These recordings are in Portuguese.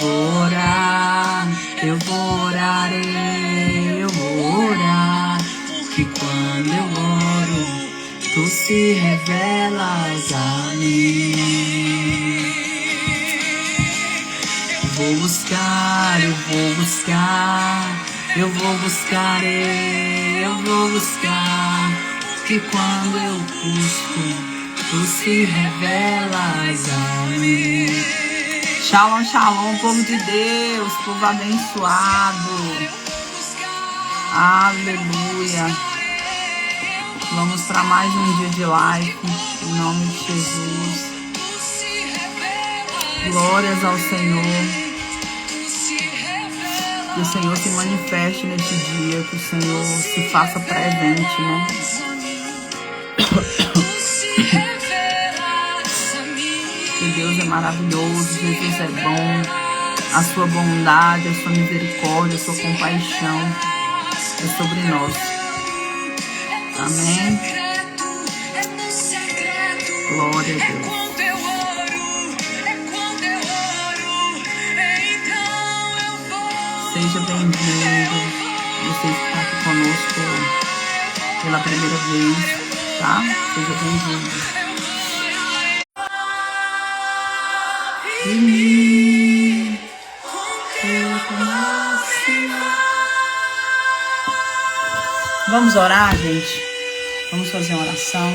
vou orar, eu vou orar, eu vou orar, que quando eu oro, tu se revelas a mim. Vou buscar, eu vou buscar, eu vou buscar, eu vou buscar, que quando eu busco, tu se revelas a mim. Shalom, shalom, povo de Deus, povo abençoado. Aleluia. Vamos para mais um dia de live, em nome de Jesus. Glórias ao Senhor. Que o Senhor se manifeste neste dia, que o Senhor se faça presente, né? Que Deus é maravilhoso, Jesus é bom, a sua bondade, a sua misericórdia, a sua compaixão é sobre nós. Amém. Glória a Deus. Seja bem-vindo, você que está aqui conosco pela primeira vez, tá? Seja bem-vindo. Vamos orar, gente? Vamos fazer uma oração.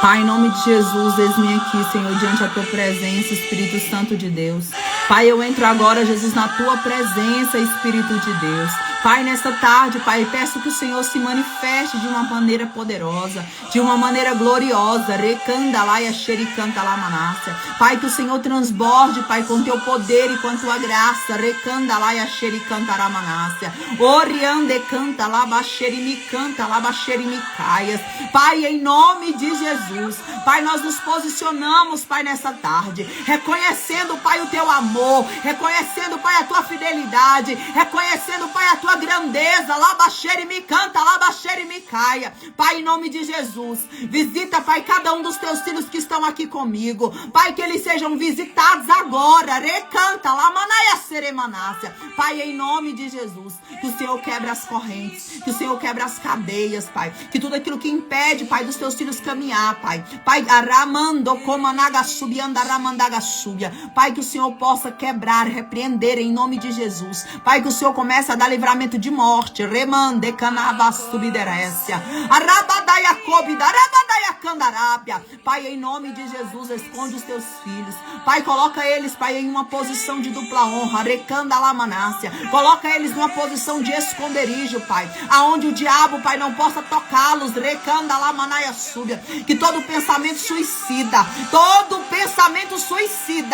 Pai, em nome de Jesus, eis-me aqui, Senhor, diante da tua presença, Espírito Santo de Deus. Pai, eu entro agora, Jesus, na tua presença, Espírito de Deus. Pai, nesta tarde, Pai, peço que o Senhor se manifeste de uma maneira poderosa, de uma maneira gloriosa. Recandalaia, xericantalamanássia. Pai, que o Senhor transborde, Pai, com teu poder e com tua graça. Recandalaia, xericantaramanássia. Oriande canta, labaxerimicanta, labaxerimicaias. Pai, em nome de Jesus, Pai, nós nos posicionamos, Pai, nessa tarde, reconhecendo, Pai, o teu amor, reconhecendo, Pai, a tua fidelidade, reconhecendo, Pai, a tua grandeza. Labaxere me canta, labaxere me caia. Pai, em nome de Jesus, visita, Pai, cada um dos teus filhos que estão aqui comigo. Pai, que eles sejam visitados agora. Recanta, lamanaia seremanácia. Pai, em nome de Jesus, que o Senhor quebra as correntes, que o Senhor quebra as cadeias, Pai, que tudo aquilo que impede, Pai, dos teus filhos caminhar, Pai. Pai, aramando comanaga subianda ramandaga subia. Pai, que o Senhor possa quebrar, repreender em nome de Jesus. Pai, que o Senhor comece a dar livramento de morte. Remande canava subiderécia. Arabadaia cobida, arabadaia candarápia. Pai, em nome de Jesus, esconde os teus filhos. Pai, coloca eles, Pai, em uma posição de dupla honra. Recanda lamanácia. Coloca eles numa posição de esconderijo, Pai, aonde o diabo, Pai, não possa tocá-los. Recanda lamanaia súbia. Que todo pensamento suicida,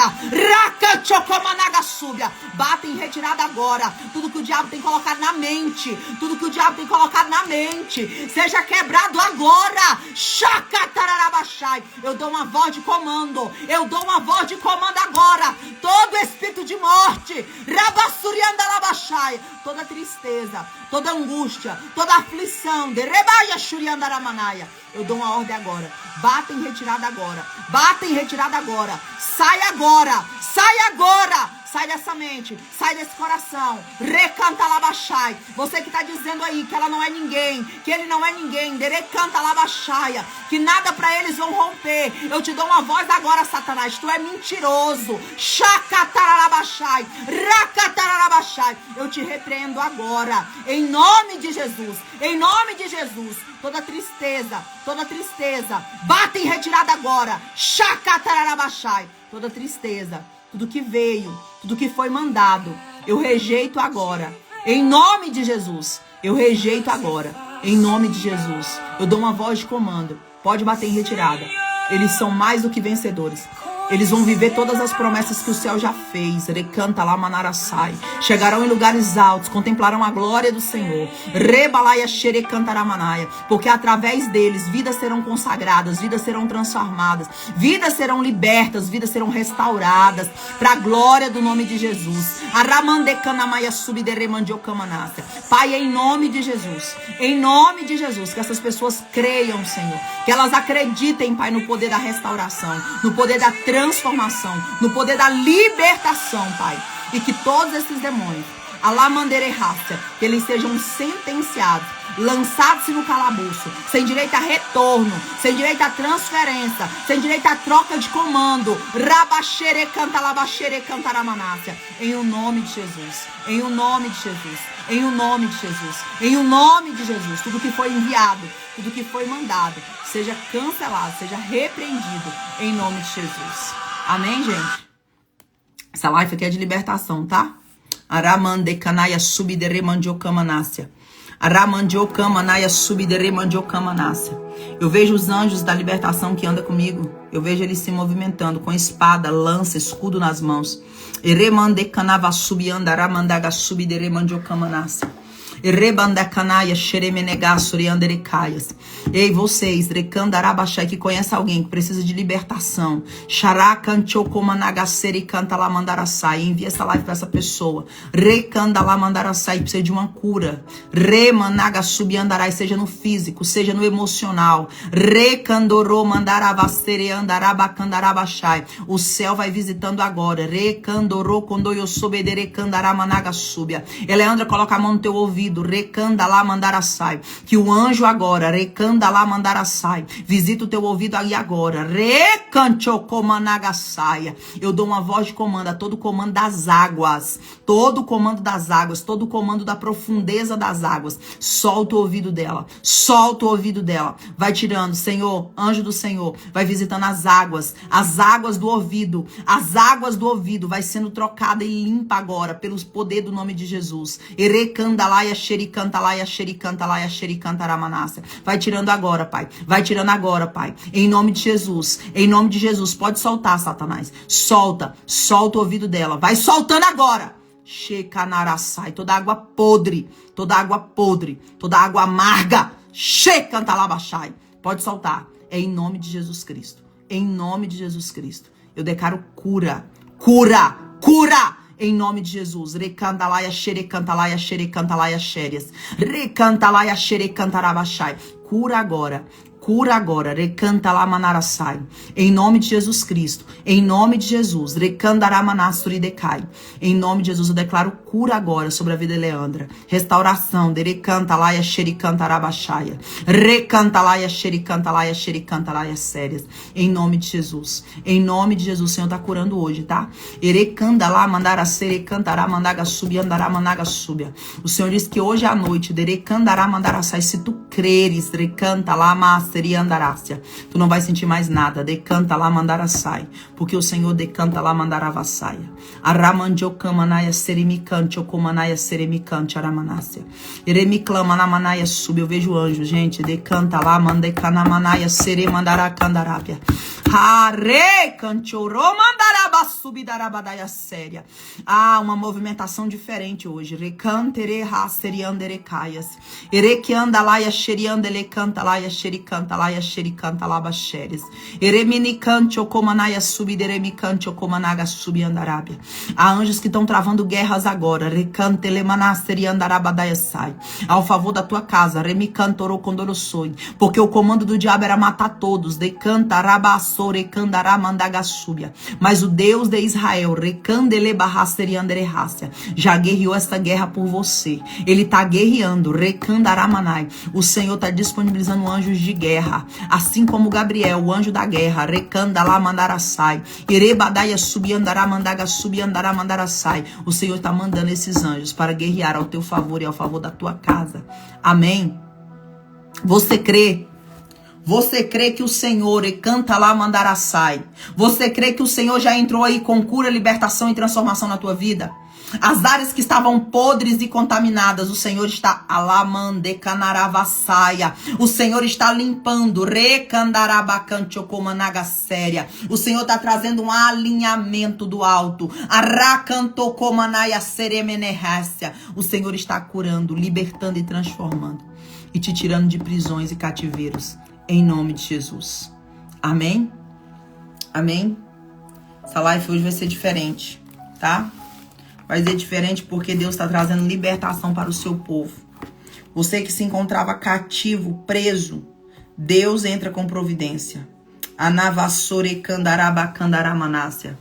raca chocomanaga súbia, bata em retirada agora. Tudo que o diabo tem colocado na mente, tudo que o diabo tem colocado na mente, seja quebrado agora. Chacatararabachai. Eu dou uma voz de comando, eu dou uma voz de comando agora. Todo espírito de morte, rabassuriandalabachai, toda tristeza, toda angústia, toda aflição, de rebaia shuriandaramanaya, eu dou uma ordem agora. Bata em retirada agora. Bata em retirada agora. Sai agora. Sai agora. Sai dessa mente, sai desse coração. Recanta labachai. Você que está dizendo aí que ela não é ninguém, que ele não é ninguém. Recanta labachaia. Que nada para eles vão romper. Eu te dou uma voz agora, Satanás. Tu é mentiroso. Chacatarabachai. Racatarabachai. Eu te repreendo agora. Em nome de Jesus. Em nome de Jesus. Toda tristeza. Bata em retirada agora. Chacatarabachai. Toda tristeza. Tudo que veio, tudo que foi mandado, eu rejeito agora. Em nome de Jesus. Eu rejeito agora. Em nome de Jesus. Eu dou uma voz de comando. Pode bater em retirada. Eles são mais do que vencedores. Eles vão viver todas as promessas que o céu já fez. Recanta lá, manaraçai. Chegarão em lugares altos, contemplarão a glória do Senhor. Rebalaia xerecantaramanaya. Porque através deles, vidas serão consagradas, vidas serão transformadas, vidas serão libertas, vidas serão restauradas. Para a glória do nome de Jesus. Aramandecanamaia subideremandiocamanássia. Pai, em nome de Jesus. Em nome de Jesus. Que essas pessoas creiam, Senhor. Que elas acreditem, Pai, no poder da restauração, no poder da transformação, transformação, no poder da libertação, Pai. E que todos esses demônios, alamandererácia, que eles sejam sentenciados, lançados no calabouço, sem direito a retorno, sem direito a transferência, sem direito a troca de comando. Rabaxere canta, labaxere cantaramanássia. Em o nome de Jesus, em o nome de Jesus, em o nome de Jesus, em o nome de Jesus. Tudo que foi enviado, tudo que foi mandado, seja cancelado, seja repreendido, em nome de Jesus. Amém, gente? Essa live aqui é de libertação, tá? Aramandekanaia subderemandiocamanássia. Aramandiocamanaya subderemandiocamanássia. Eu vejo os anjos da libertação que andam comigo. Eu vejo eles se movimentando com espada, lança, escudo nas mãos. Eremandecanava subiandaramandaga subderemandiocamanássia. Rebandacanaya xeremenegassurianderecaias. Ei, vocês, recandarabaxai, que conhece alguém que precisa de libertação. Xaracanchocomanagasseri canta lá mandaraçai. Envia essa live para essa pessoa. Recanda lá mandaraçai, precisa de uma cura. Remanagasubiandarai, seja no físico, seja no emocional. Recandorô mandaravassere andarabacandarabachai. O céu vai visitando agora. Recandorô condoyosobederecandaramanagasubia. Eleandra, coloca a mão no teu ouvido. Recanda lá mandaraçai. Que o anjo agora, recanda lá mandaraçai, visita o teu ouvido aí agora. Recanchocomanagasaia. Eu dou uma voz de comando a todo o comando das águas. Todo o comando das águas, todo o comando da profundeza das águas. Solta o ouvido dela. Solta o ouvido dela. Vai tirando, Senhor, anjo do Senhor, vai visitando as águas do ouvido. As águas do ouvido vai sendo trocada e limpa agora pelo poder do nome de Jesus. Erecandalaia xericantalaia xericantalaia xericantaramanássia. Vai tirando agora, Pai. Vai tirando agora, Pai. Em nome de Jesus. Em nome de Jesus. Pode soltar, Satanás. Solta. Solta o ouvido dela. Vai soltando agora. Shekanarassai. Toda água podre. Toda água podre. Toda água amarga. Shekantalabachai. Pode soltar. É em nome de Jesus Cristo. Em nome de Jesus Cristo. Eu declaro cura. Cura. Cura. Em nome de Jesus. Recandalaia xerecantalaia xerecantalaia xérias. Recantalaia xerecantarabachai. Cura agora. Cura agora. Recantalamanarassai. Em nome de Jesus Cristo. Em nome de Jesus. Recandaramanassuridecai. Em nome de Jesus eu declaro cura agora sobre a vida de Leandra. Restauração. Recantalaia xericantarabachai. Recantalaia xericantalaia xericantalaia sérias. Em nome de Jesus. Em nome de Jesus. O Senhor está curando hoje, tá? Erecandalá mandara serecantará mandaga subia andará mandaga subia. O Senhor disse que hoje à noite derecandará mandarassai. Se tu creres, recanta lá seria andarácia. Tu não vai sentir mais nada. Decanta lá mandarassai. Porque o Senhor decanta lá mandaravassaia. Aramandiocamanaya seremicante ocomanaya seremicante aramanácia. Eremiclama na manaia sub. Eu vejo anjo, gente. Decanta lá mandecanamanaya seremandaracandarápia. Hare canchorô mandaraba subidarabadaia séria. Ah, uma movimentação diferente hoje. Recantere rasterianderecaias. Erequiandalaia xeriandele cantalaia xericantalaia xericantalaia xeres. Ereminicante ocomanaya subideremicante ocomanaga subiandarábia. Há anjos que estão travando guerras agora. Recantelemanasteriandarabadaia sai. Ao favor da tua casa. Remicantoro condorossoi. Porque o comando do diabo era matar todos. Decantarabas mas o Deus de Israel já guerreou essa guerra por você. Ele está guerreando. O Senhor está disponibilizando anjos de guerra, assim como Gabriel, o anjo da guerra. O Senhor está mandando esses anjos para guerrear ao teu favor e ao favor da tua casa. Amém? Você crê? Você crê que o Senhor canta lá mandaraçai? Você crê que o Senhor já entrou aí com cura, libertação e transformação na tua vida? As áreas que estavam podres e contaminadas, o Senhor está alamandecanaravasaia. O Senhor está limpando. Recandarabacanchocomanagaséria. O Senhor está trazendo um alinhamento do alto. Aracantocomanaya seremenerácia. O Senhor está curando, libertando e transformando. E te tirando de prisões e cativeiros. Em nome de Jesus. Amém? Amém? Essa live hoje vai ser diferente, tá? Vai ser diferente porque Deus está trazendo libertação para o seu povo. Você que se encontrava cativo, preso, Deus entra com providência. Anavassore candaraba candaramanácia.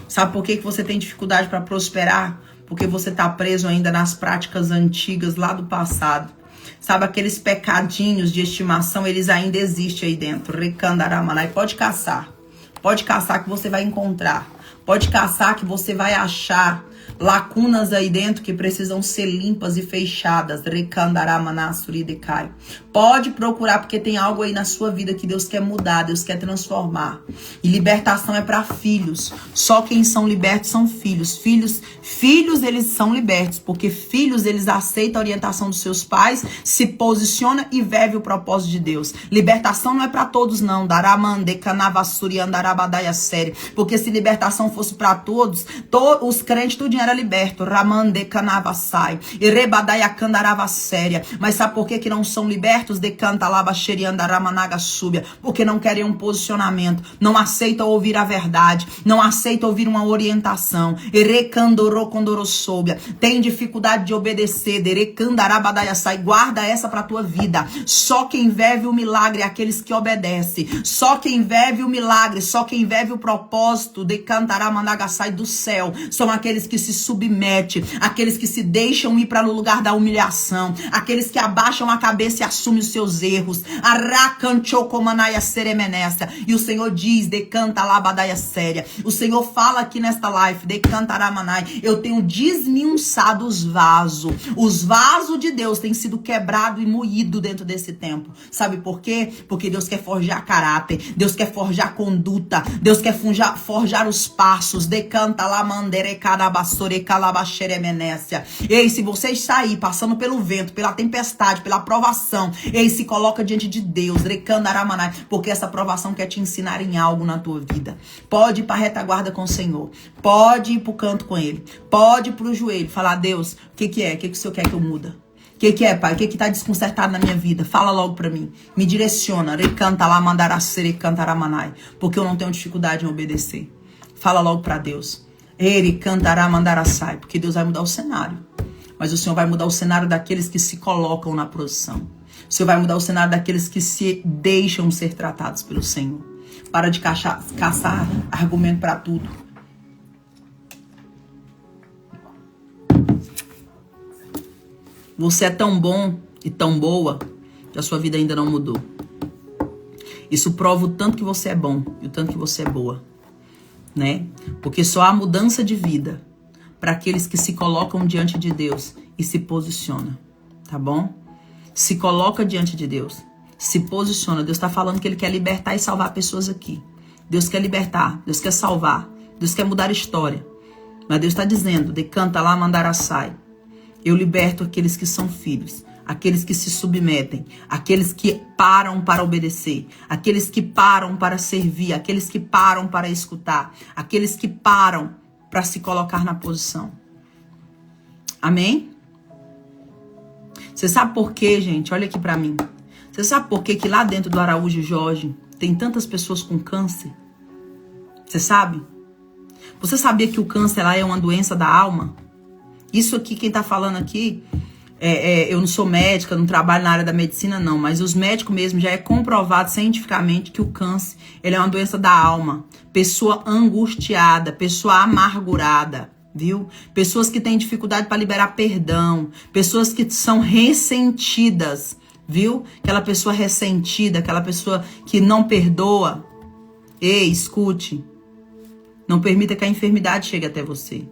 Sabe por que você tem dificuldade para prosperar? Porque você está preso ainda nas práticas antigas lá do passado. Sabe, aqueles pecadinhos de estimação, eles ainda existem aí dentro. Recandaramanai. Pode caçar que você vai encontrar. Pode caçar que você vai achar lacunas aí dentro que precisam ser limpas e fechadas. Recandaramanasuridekai. Pode procurar, porque tem algo aí na sua vida que Deus quer mudar, Deus quer transformar. E libertação é para filhos. Só quem são libertos são filhos. Filhos eles são libertos, porque filhos eles aceitam a orientação dos seus pais, se posiciona e vive o propósito de Deus. Libertação não é para todos não. Porque se libertação fosse para todos, os crentes tudo era liberto. Mas sabe por que não são libertos? Porque não querem um posicionamento, não aceitam ouvir a verdade, não aceitam ouvir uma orientação. Tem dificuldade de obedecer. Guarda essa pra tua vida. Só quem vive o milagre é aqueles que obedecem. Só quem vive o milagre, só quem vive o propósito de Cantaramanagasai do céu são aqueles que se submetem, aqueles que se deixam ir para o lugar da humilhação, aqueles que abaixam a cabeça e assumem os seus erros. E o Senhor diz, decanta labadaia séria. O Senhor fala aqui nesta live, decantaramanai. Eu tenho desmiunçado os vasos. Os vasos de Deus têm sido quebrado e moído dentro desse tempo. Sabe por quê? Porque Deus quer forjar caráter, Deus quer forjar conduta, Deus quer forjar os passos. Decanta lamandere carabassore calabaxeremenécia. Ei, se você está aí passando pelo vento, pela tempestade, pela provação, ei, se coloca diante de Deus, recandaramanai, porque essa provação quer te ensinar em algo na tua vida. Pode ir para a retaguarda com o Senhor, pode ir para o canto com Ele, pode ir para o joelho, falar, Deus, o que é? O que o Senhor quer que eu muda? O que é, Pai? O que está desconcertado na minha vida? Fala logo para mim. Me direciona. Recanta lá, mandaracere, cantaramanai. Porque eu não tenho dificuldade em obedecer. Fala logo para Deus. Ele cantará, mandaraçai. Porque Deus vai mudar o cenário. Mas o Senhor vai mudar o cenário daqueles que se colocam na posição. O Senhor vai mudar o cenário daqueles que se deixam ser tratados pelo Senhor. Para de caçar argumento para tudo. Você é tão bom e tão boa que a sua vida ainda não mudou. Isso prova o tanto que você é bom e o tanto que você é boa, né? Porque só há mudança de vida para aqueles que se colocam diante de Deus e se posicionam, tá bom? Se coloca diante de Deus, se posiciona. Deus está falando que Ele quer libertar e salvar pessoas aqui. Deus quer libertar, Deus quer salvar, Deus quer mudar a história. Mas Deus está dizendo, decanta lá, mandaraçai. Eu liberto aqueles que são filhos, aqueles que se submetem, aqueles que param para obedecer, aqueles que param para servir, aqueles que param para escutar, aqueles que param para se colocar na posição. Amém? Você sabe por quê, gente? Olha aqui para mim. Você sabe por quê que lá dentro do Araújo Jorge tem tantas pessoas com câncer? Você sabe? Você sabia que o câncer lá é uma doença da alma? Isso aqui, quem tá falando aqui, eu não sou médica, não trabalho na área da medicina, não. Mas os médicos mesmo, já é comprovado cientificamente que o câncer, ele é uma doença da alma. Pessoa angustiada, pessoa amargurada, viu? Pessoas que têm dificuldade para liberar perdão. Pessoas que são ressentidas, viu? Aquela pessoa ressentida, aquela pessoa que não perdoa. Ei, escute. Não permita que a enfermidade chegue até você.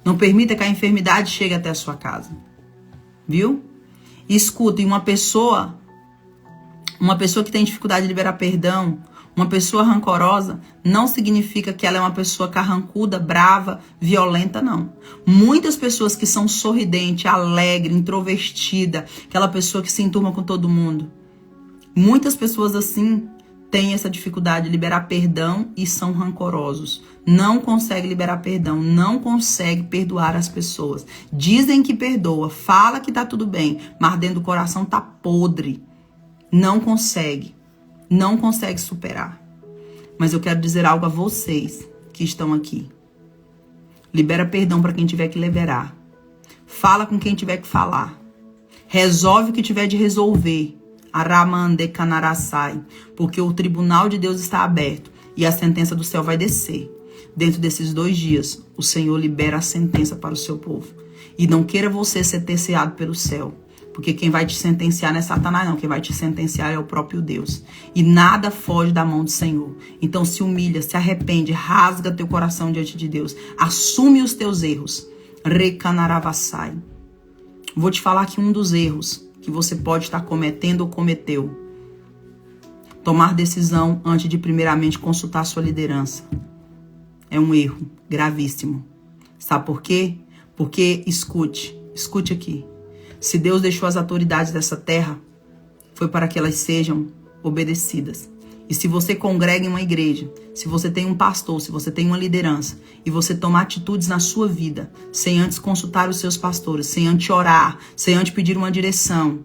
Não permita que a enfermidade chegue até a sua casa. Viu? E escutem, uma pessoa que tem dificuldade de liberar perdão, uma pessoa rancorosa, não significa que ela é uma pessoa carrancuda, brava, violenta, não. Muitas pessoas que são sorridente, alegre, introvertida, aquela pessoa que se enturma com todo mundo. Muitas pessoas assim têm essa dificuldade de liberar perdão e são rancorosos. Não consegue liberar perdão, não consegue perdoar as pessoas. Dizem que perdoa, fala que tá tudo bem, mas dentro do coração tá podre. Não consegue superar. Mas eu quero dizer algo a vocês que estão aqui. Libera perdão para quem tiver que liberar. Fala com quem tiver que falar. Resolve o que tiver de resolver Aramande canaraçai. Porque o tribunal de Deus está aberto e a sentença do céu vai descer. Dentro desses 2 dias, o Senhor libera a sentença para o seu povo. E não queira você ser sentenciado pelo céu. Porque quem vai te sentenciar não é Satanás, não. Quem vai te sentenciar é o próprio Deus. E nada foge da mão do Senhor. Então se humilha, se arrepende, rasga teu coração diante de Deus. Assume os teus erros. Recanaravassai. Vou te falar aqui um dos erros que você pode estar cometendo ou cometeu. Tomar decisão antes de primeiramente consultar a sua liderança. É um erro gravíssimo. Sabe por quê? Porque, escute aqui. Se Deus deixou as autoridades dessa terra, foi para que elas sejam obedecidas. E se você congrega em uma igreja, se você tem um pastor, se você tem uma liderança, e você toma atitudes na sua vida, sem antes consultar os seus pastores, sem antes orar, sem antes pedir uma direção,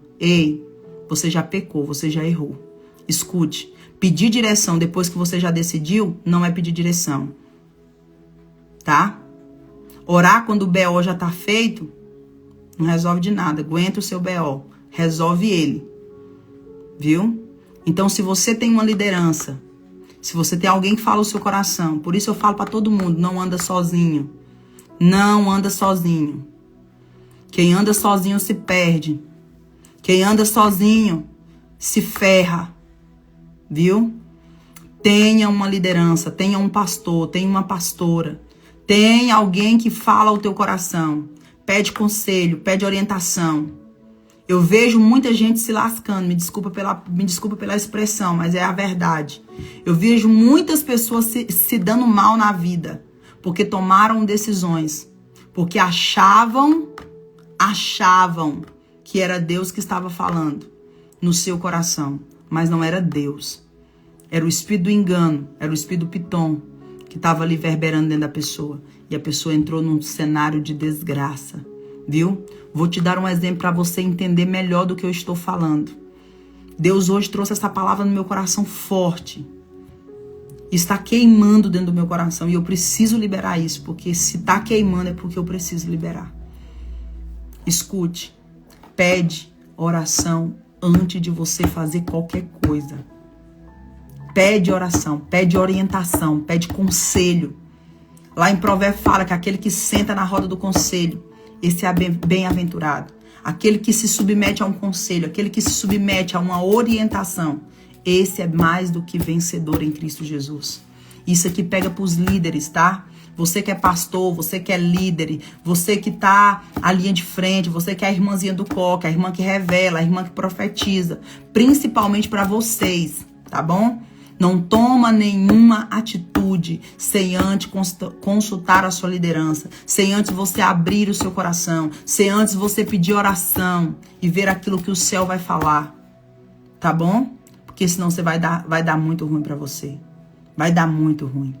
você já pecou, você já errou. Escute, pedir direção depois que você já decidiu, não é pedir direção. Tá? Orar quando o BO já tá feito, não resolve de nada. Aguenta o seu BO. Resolve ele. Viu? Então, se você tem uma liderança, se você tem alguém que fala o seu coração, por isso eu falo para todo mundo, não anda sozinho. Não anda sozinho. Quem anda sozinho se perde. Quem anda sozinho se ferra. Viu? Tenha uma liderança, tenha um pastor, tenha uma pastora. Tenha alguém que fala ao teu coração. Pede conselho, pede orientação. Eu vejo muita gente se lascando. Me desculpa pela expressão, mas é a verdade. Eu vejo muitas pessoas se dando mal na vida. Porque tomaram decisões. Porque achavam que era Deus que estava falando no seu coração. Mas não era Deus. Era o espírito do engano. Era o espírito do pitom. Que estava ali reverberando dentro da pessoa. E a pessoa entrou num cenário de desgraça. Viu? Vou te dar um exemplo para você entender melhor do que eu estou falando. Deus hoje trouxe essa palavra no meu coração forte. Está queimando dentro do meu coração. E eu preciso liberar isso. Porque se está queimando é porque eu preciso liberar. Escute. Pede oração antes de você fazer qualquer coisa. Pede oração, pede orientação, pede conselho. Lá em Provérbios fala que aquele que senta na roda do conselho, esse é bem-aventurado. Aquele que se submete a um conselho, aquele que se submete a uma orientação, esse é mais do que vencedor em Cristo Jesus. Isso aqui pega para os líderes, tá? Você que é pastor, você que é líder, você que tá à linha de frente, você que é a irmãzinha do coque, a irmã que revela, a irmã que profetiza, principalmente para vocês, tá bom? Não toma nenhuma atitude sem antes consultar a sua liderança, sem antes você abrir o seu coração, sem antes você pedir oração e ver aquilo que o céu vai falar, tá bom? Porque senão você vai dar muito ruim para você. Vai dar muito ruim.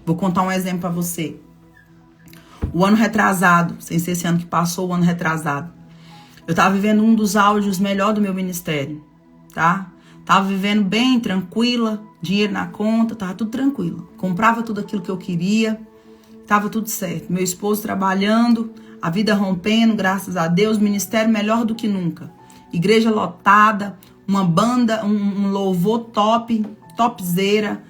Vou contar um exemplo para você. O ano retrasado, sem ser esse ano que passou, o ano retrasado, eu tava vivendo um dos áudios melhor do meu ministério, tá? Tava vivendo bem, tranquila, dinheiro na conta, tava tudo tranquilo. Comprava tudo aquilo que eu queria, tava tudo certo. Meu esposo trabalhando, a vida rompendo, graças a Deus, ministério melhor do que nunca. Igreja lotada, uma banda, um louvor topzera,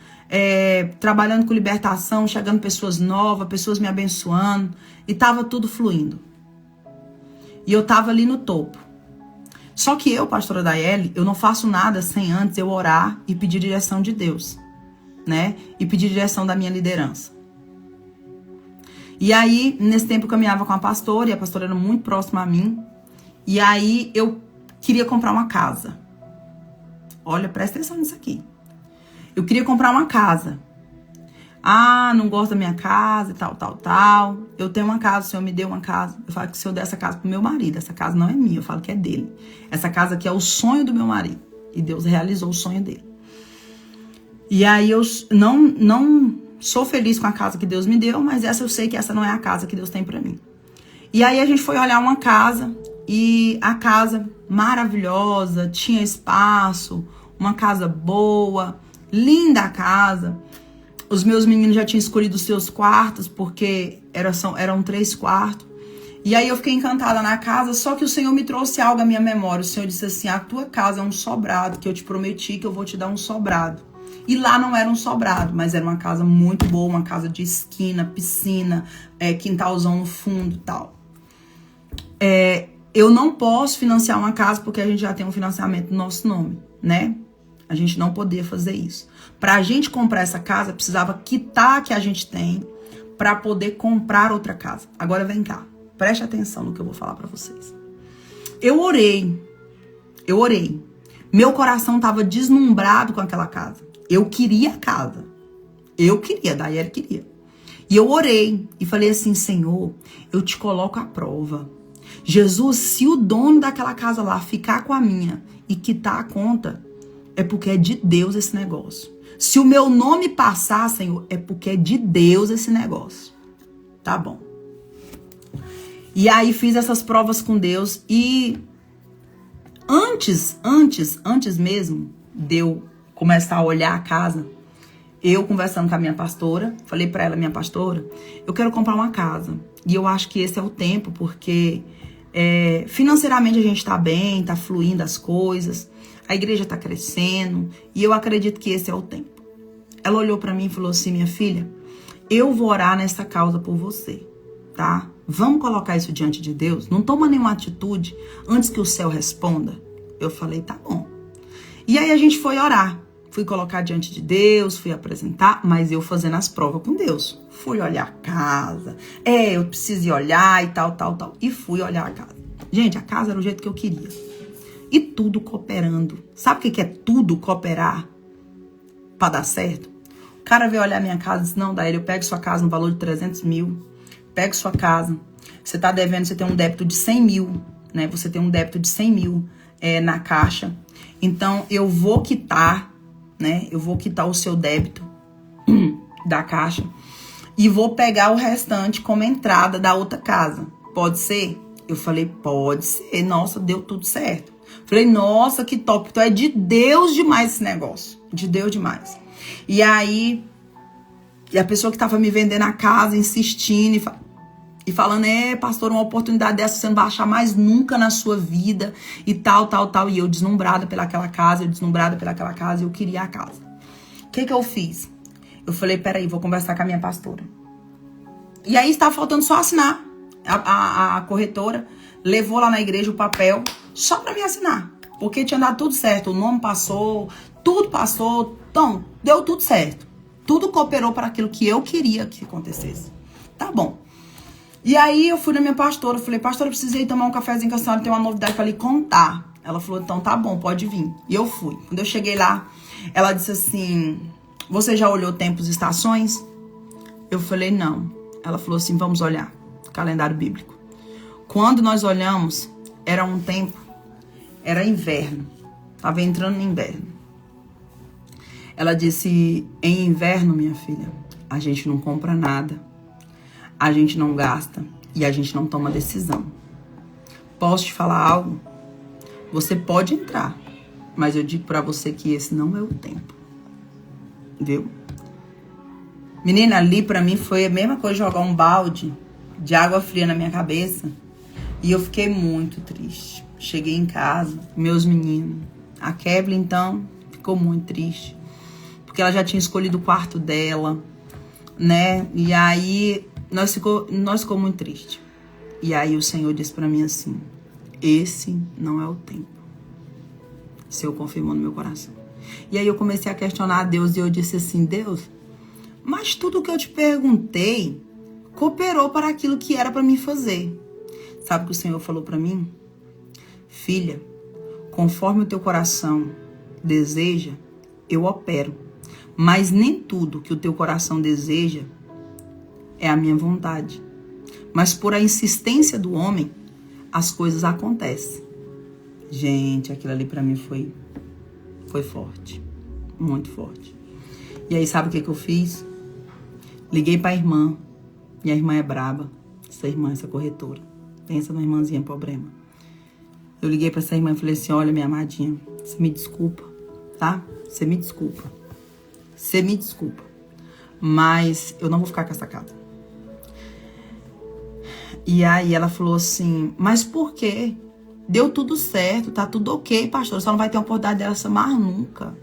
trabalhando com libertação, chegando pessoas novas, pessoas me abençoando, e tava tudo fluindo. E eu tava ali no topo. Só que eu, pastora Daiele, eu não faço nada sem antes eu orar e pedir direção de Deus, né? E pedir direção da minha liderança. E aí, nesse tempo eu caminhava com a pastora, e a pastora era muito próxima a mim. E aí, eu queria comprar uma casa. Olha, presta atenção nisso aqui. Eu queria comprar uma casa. Ah, não gosto da minha casa e tal. Eu tenho uma casa, o Senhor me deu uma casa. Eu falo que o Senhor deu essa casa pro meu marido. Essa casa não é minha, eu falo que é dele. Essa casa aqui é o sonho do meu marido. E Deus realizou o sonho dele. E aí eu não sou feliz com a casa que Deus me deu, mas essa eu sei que essa não é a casa que Deus tem pra mim. E aí a gente foi olhar uma casa, e a casa maravilhosa, tinha espaço, uma casa boa, linda a casa. Os meus meninos já tinham escolhido os seus quartos, porque eram 3 quartos. E aí eu fiquei encantada na casa, só que o Senhor me trouxe algo à minha memória. O Senhor disse assim, a tua casa é um sobrado, que eu te prometi que eu vou te dar um sobrado. E lá não era um sobrado, mas era uma casa muito boa, uma casa de esquina, piscina, quintalzão no fundo e tal. Eu não posso financiar uma casa porque a gente já tem um financiamento no nosso nome, né? A gente não podia fazer isso. Pra gente comprar essa casa, precisava quitar a que a gente tem pra poder comprar outra casa. Agora vem cá, preste atenção no que eu vou falar pra vocês. Eu orei. Meu coração tava deslumbrado com aquela casa. Eu queria a casa. Daiele queria. E eu orei e falei assim, Senhor, eu te coloco à prova. Jesus, se o dono daquela casa lá ficar com a minha e quitar a conta, é porque é de Deus esse negócio. Se o meu nome passar, Senhor, é porque é de Deus esse negócio. Tá bom. E aí fiz essas provas com Deus e antes mesmo de eu começar a olhar a casa, eu conversando com a minha pastora, falei pra ela, minha pastora, eu quero comprar uma casa. E eu acho que esse é o tempo, porque financeiramente a gente tá bem, tá fluindo as coisas, a igreja tá crescendo, e eu acredito que esse é o tempo. Ela olhou pra mim e falou assim, minha filha, eu vou orar nessa causa por você, tá? Vamos colocar isso diante de Deus? Não toma nenhuma atitude antes que o céu responda? Eu falei, tá bom. E aí a gente foi orar. Fui colocar diante de Deus, fui apresentar, mas eu fazendo as provas com Deus. Fui olhar a casa. Eu preciso ir olhar e tal. E fui olhar a casa. Gente, a casa era o jeito que eu queria. E tudo cooperando. Sabe o que é tudo cooperar pra dar certo? O cara veio olhar minha casa e disse, não, Daiele, eu pego sua casa no valor de 300 mil. Pego sua casa. Você tá devendo, você tem um débito de 100 mil, né? Você tem um débito de 100 mil na caixa. Então, eu vou quitar, né? Eu vou quitar o seu débito da caixa e vou pegar o restante como entrada da outra casa. Pode ser? Eu falei, pode ser. Nossa, deu tudo certo. Falei, nossa, que top. Então, é de Deus demais esse negócio. De Deus demais. E aí, a pessoa que tava me vendendo a casa, insistindo e falando, pastor, uma oportunidade dessa você não vai achar mais nunca na sua vida e tal. E eu deslumbrada pelaquela casa, e eu queria a casa. O que eu fiz? Eu falei, peraí, vou conversar com a minha pastora. E aí estava faltando só assinar. A corretora levou lá na igreja o papel só pra me assinar. Porque tinha dado tudo certo, o nome passou, tudo passou, então deu tudo certo. Tudo cooperou para aquilo que eu queria que acontecesse. Tá bom. E aí eu fui na minha pastora, falei, pastora, eu precisei tomar um cafezinho com a senhora, tem uma novidade pra lhe contar. Ela falou, então tá bom, pode vir. E eu fui. Quando eu cheguei lá, ela disse assim, você já olhou tempos e estações? Eu falei, não. Ela falou assim, vamos olhar. Calendário bíblico. Quando nós olhamos, era um tempo, era inverno. Tava entrando no inverno. Ela disse, em inverno, minha filha, a gente não compra nada. A gente não gasta e a gente não toma decisão. Posso te falar algo? Você pode entrar, mas eu digo pra você que esse não é o tempo. Viu? Menina, ali pra mim foi a mesma coisa jogar um balde de água fria na minha cabeça. E eu fiquei muito triste. Cheguei em casa, meus meninos. A Kevin, então, ficou muito triste. Porque ela já tinha escolhido o quarto dela, né? E aí nós ficou muito triste. E aí o Senhor disse pra mim assim, esse não é o tempo. O Senhor confirmou no meu coração. E aí eu comecei a questionar a Deus e eu disse assim, Deus, mas tudo que eu te perguntei cooperou para aquilo que era para mim fazer. Sabe o que o Senhor falou para mim? Filha, conforme o teu coração deseja, eu opero. Mas nem tudo que o teu coração deseja é a minha vontade. Mas por a insistência do homem, as coisas acontecem. Gente, aquilo ali pra mim foi forte. Muito forte. E aí, sabe o que eu fiz? Liguei pra irmã. Minha irmã é braba. Essa irmã, essa corretora. Pensa na irmãzinha problema. Eu liguei pra essa irmã e falei assim, olha, minha amadinha, você me desculpa, tá? Você me desculpa. Você me desculpa. Mas eu não vou ficar com essa casa. E aí ela falou assim, mas por quê? Deu tudo certo, tá tudo ok, pastor. Só não vai ter uma oportunidade dessa mais nunca.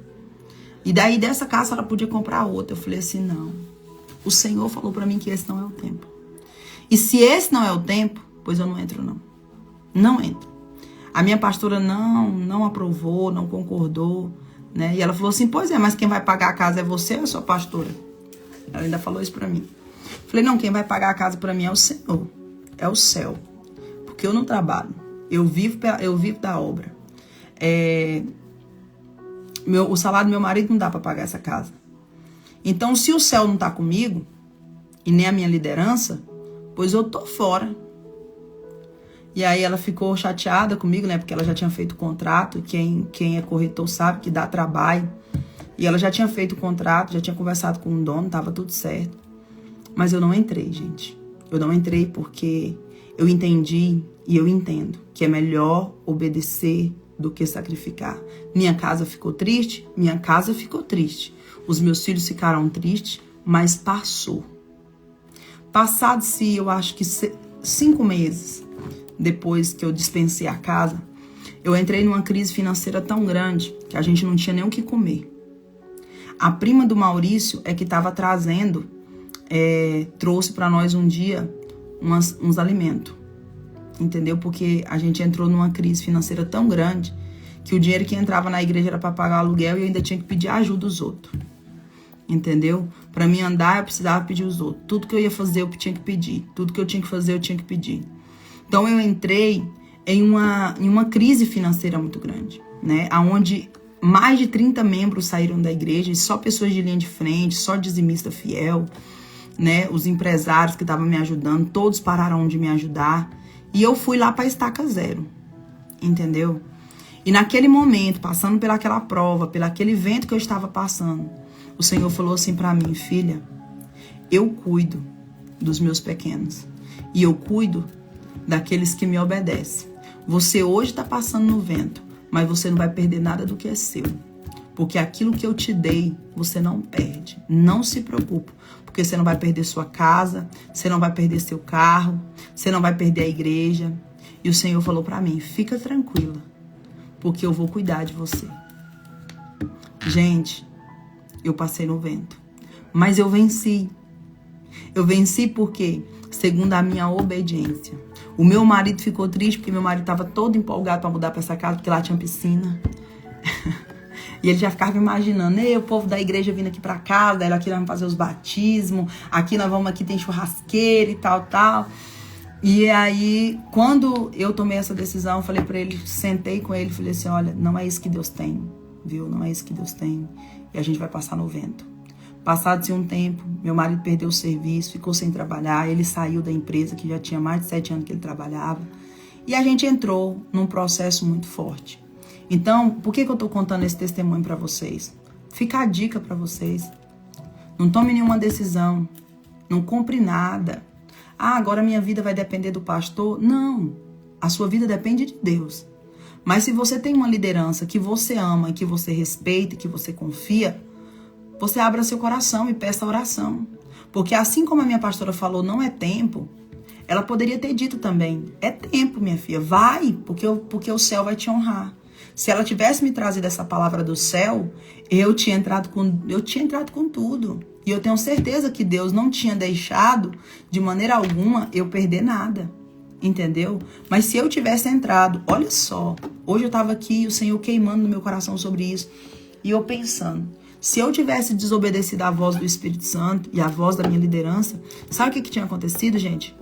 E daí dessa casa ela podia comprar outra. Eu falei assim, não. O Senhor falou pra mim que esse não é o tempo. E se esse não é o tempo, pois eu não entro não. Não entro. A minha pastora não aprovou, não concordou, né? E ela falou assim, pois é, mas quem vai pagar a casa é você ou é a sua pastora? Ela ainda falou isso pra mim. Falei, não, quem vai pagar a casa pra mim é o Senhor. É o céu. Porque eu não trabalho. Eu vivo da obra. O salário do meu marido não dá pra pagar essa casa. Então, se o céu não tá comigo, e nem a minha liderança, pois eu tô fora. E aí ela ficou chateada comigo, né? Porque ela já tinha feito o contrato. Quem é corretor sabe que dá trabalho. E ela já tinha feito o contrato, já tinha conversado com o dono, tava tudo certo. Mas eu não entrei, gente. Eu não entrei porque eu entendi e eu entendo que é melhor obedecer do que sacrificar. Minha casa ficou triste? Minha casa ficou triste. Os meus filhos ficaram tristes, mas passou. Passado-se, eu acho que 5 meses depois que eu dispensei a casa, eu entrei numa crise financeira tão grande que a gente não tinha nem o que comer. A prima do Maurício é que estava trazendo, trouxe para nós um dia uns alimentos, entendeu? Porque a gente entrou numa crise financeira tão grande que o dinheiro que entrava na igreja era para pagar o aluguel e eu ainda tinha que pedir ajuda dos outros, entendeu? Para mim andar eu precisava pedir os outros. Tudo que eu ia fazer eu tinha que pedir. Tudo que eu tinha que fazer eu tinha que pedir. Então eu entrei em uma crise financeira muito grande, né? Onde mais de 30 membros saíram da igreja, e só pessoas de linha de frente, só dizimista fiel, né? Os empresários que estavam me ajudando, todos pararam de me ajudar. E eu fui lá para a estaca zero, entendeu? E naquele momento, passando pelaquela prova, pelaquele vento que eu estava passando, o Senhor falou assim para mim, filha, eu cuido dos meus pequenos. E eu cuido daqueles que me obedecem. Você hoje está passando no vento, mas você não vai perder nada do que é seu. Porque aquilo que eu te dei, você não perde. Não se preocupe, porque você não vai perder sua casa, você não vai perder seu carro, você não vai perder a igreja. E o Senhor falou para mim, fica tranquila, porque eu vou cuidar de você. Gente, eu passei no vento, mas eu venci. Eu venci porque, segundo a minha obediência, o meu marido ficou triste porque meu marido estava todo empolgado para mudar para essa casa, porque lá tinha piscina. E ele já ficava imaginando, o povo da igreja vindo aqui para casa, daí aqui nós vamos fazer os batismos, aqui tem churrasqueira e tal. E aí, quando eu tomei essa decisão, eu falei para ele, sentei com ele, falei assim, olha, não é isso que Deus tem, viu? Não é isso que Deus tem. E a gente vai passar no vento. Passado-se um tempo, meu marido perdeu o serviço, ficou sem trabalhar, ele saiu da empresa, que já tinha mais de 7 anos que ele trabalhava, e a gente entrou num processo muito forte. Então, por que eu tô contando esse testemunho para vocês? Fica a dica para vocês. Não tome nenhuma decisão, não compre nada. Agora minha vida vai depender do pastor? Não, a sua vida depende de Deus. Mas se você tem uma liderança que você ama, que você respeita, que você confia, você abra seu coração e peça oração. Porque assim como a minha pastora falou, não é tempo, ela poderia ter dito também, é tempo, minha filha, vai, porque o céu vai te honrar. Se ela tivesse me trazido essa palavra do céu, eu tinha entrado com tudo. E eu tenho certeza que Deus não tinha deixado, de maneira alguma, eu perder nada. Entendeu? Mas se eu tivesse entrado, olha só, hoje eu estava aqui, o Senhor queimando no meu coração sobre isso, e eu pensando, se eu tivesse desobedecido à voz do Espírito Santo e à voz da minha liderança, sabe o que tinha acontecido, gente?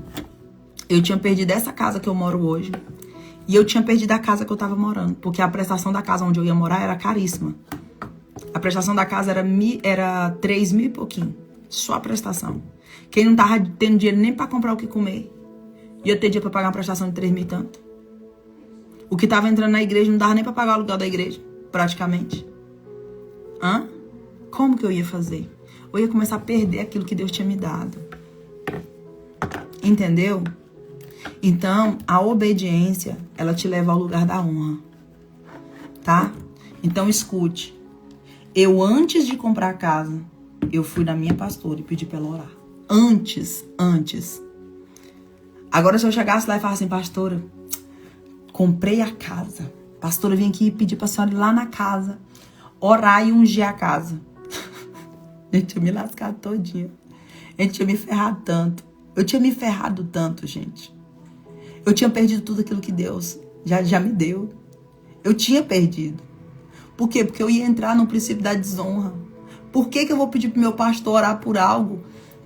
Eu tinha perdido essa casa que eu moro hoje, e eu tinha perdido a casa que eu estava morando, porque a prestação da casa onde eu ia morar era caríssima. A prestação da casa era 3 mil e pouquinho, só a prestação. Quem não tava tendo dinheiro nem para comprar o que comer, ia ter dia para pagar uma prestação de 3 mil e tanto. O que tava entrando na igreja não dava nem para pagar o aluguel da igreja, praticamente. Como que eu ia fazer? Eu ia começar a perder aquilo que Deus tinha me dado. Entendeu? Então, a obediência, ela te leva ao lugar da honra. Tá? Então, escute. Eu, antes de comprar a casa, eu fui na minha pastora e pedi pra ela orar. Antes. Agora, se eu chegasse lá e falasse assim, pastora, comprei a casa. Pastora, eu vim aqui pedir pra senhora ir lá na casa, orar e ungir a casa. A gente tinha me lascado todinha. A gente tinha me ferrado tanto. Eu tinha me ferrado tanto, gente. Eu tinha perdido tudo aquilo que Deus já me deu. Eu tinha perdido. Por quê? Porque eu ia entrar no princípio da desonra. Por que eu vou pedir pro meu pastor orar por algo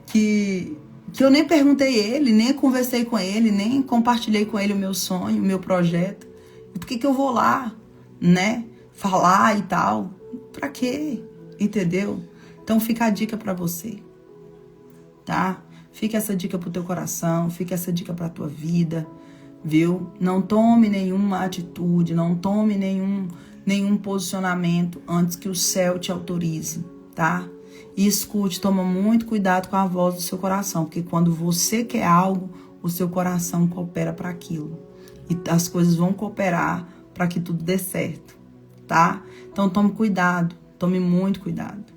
que eu nem perguntei ele, nem conversei com ele, nem compartilhei com ele o meu sonho, o meu projeto? E por que eu vou lá, né, falar e tal? Pra quê? Entendeu? Então fica a dica pra você, tá? Fica essa dica pro teu coração, fica essa dica pra tua vida, viu? Não tome nenhuma atitude, não tome nenhum posicionamento antes que o céu te autorize, tá? E escute, toma muito cuidado com a voz do seu coração, porque quando você quer algo, o seu coração coopera para aquilo. E as coisas vão cooperar para que tudo dê certo, tá? Então tome cuidado, tome muito cuidado.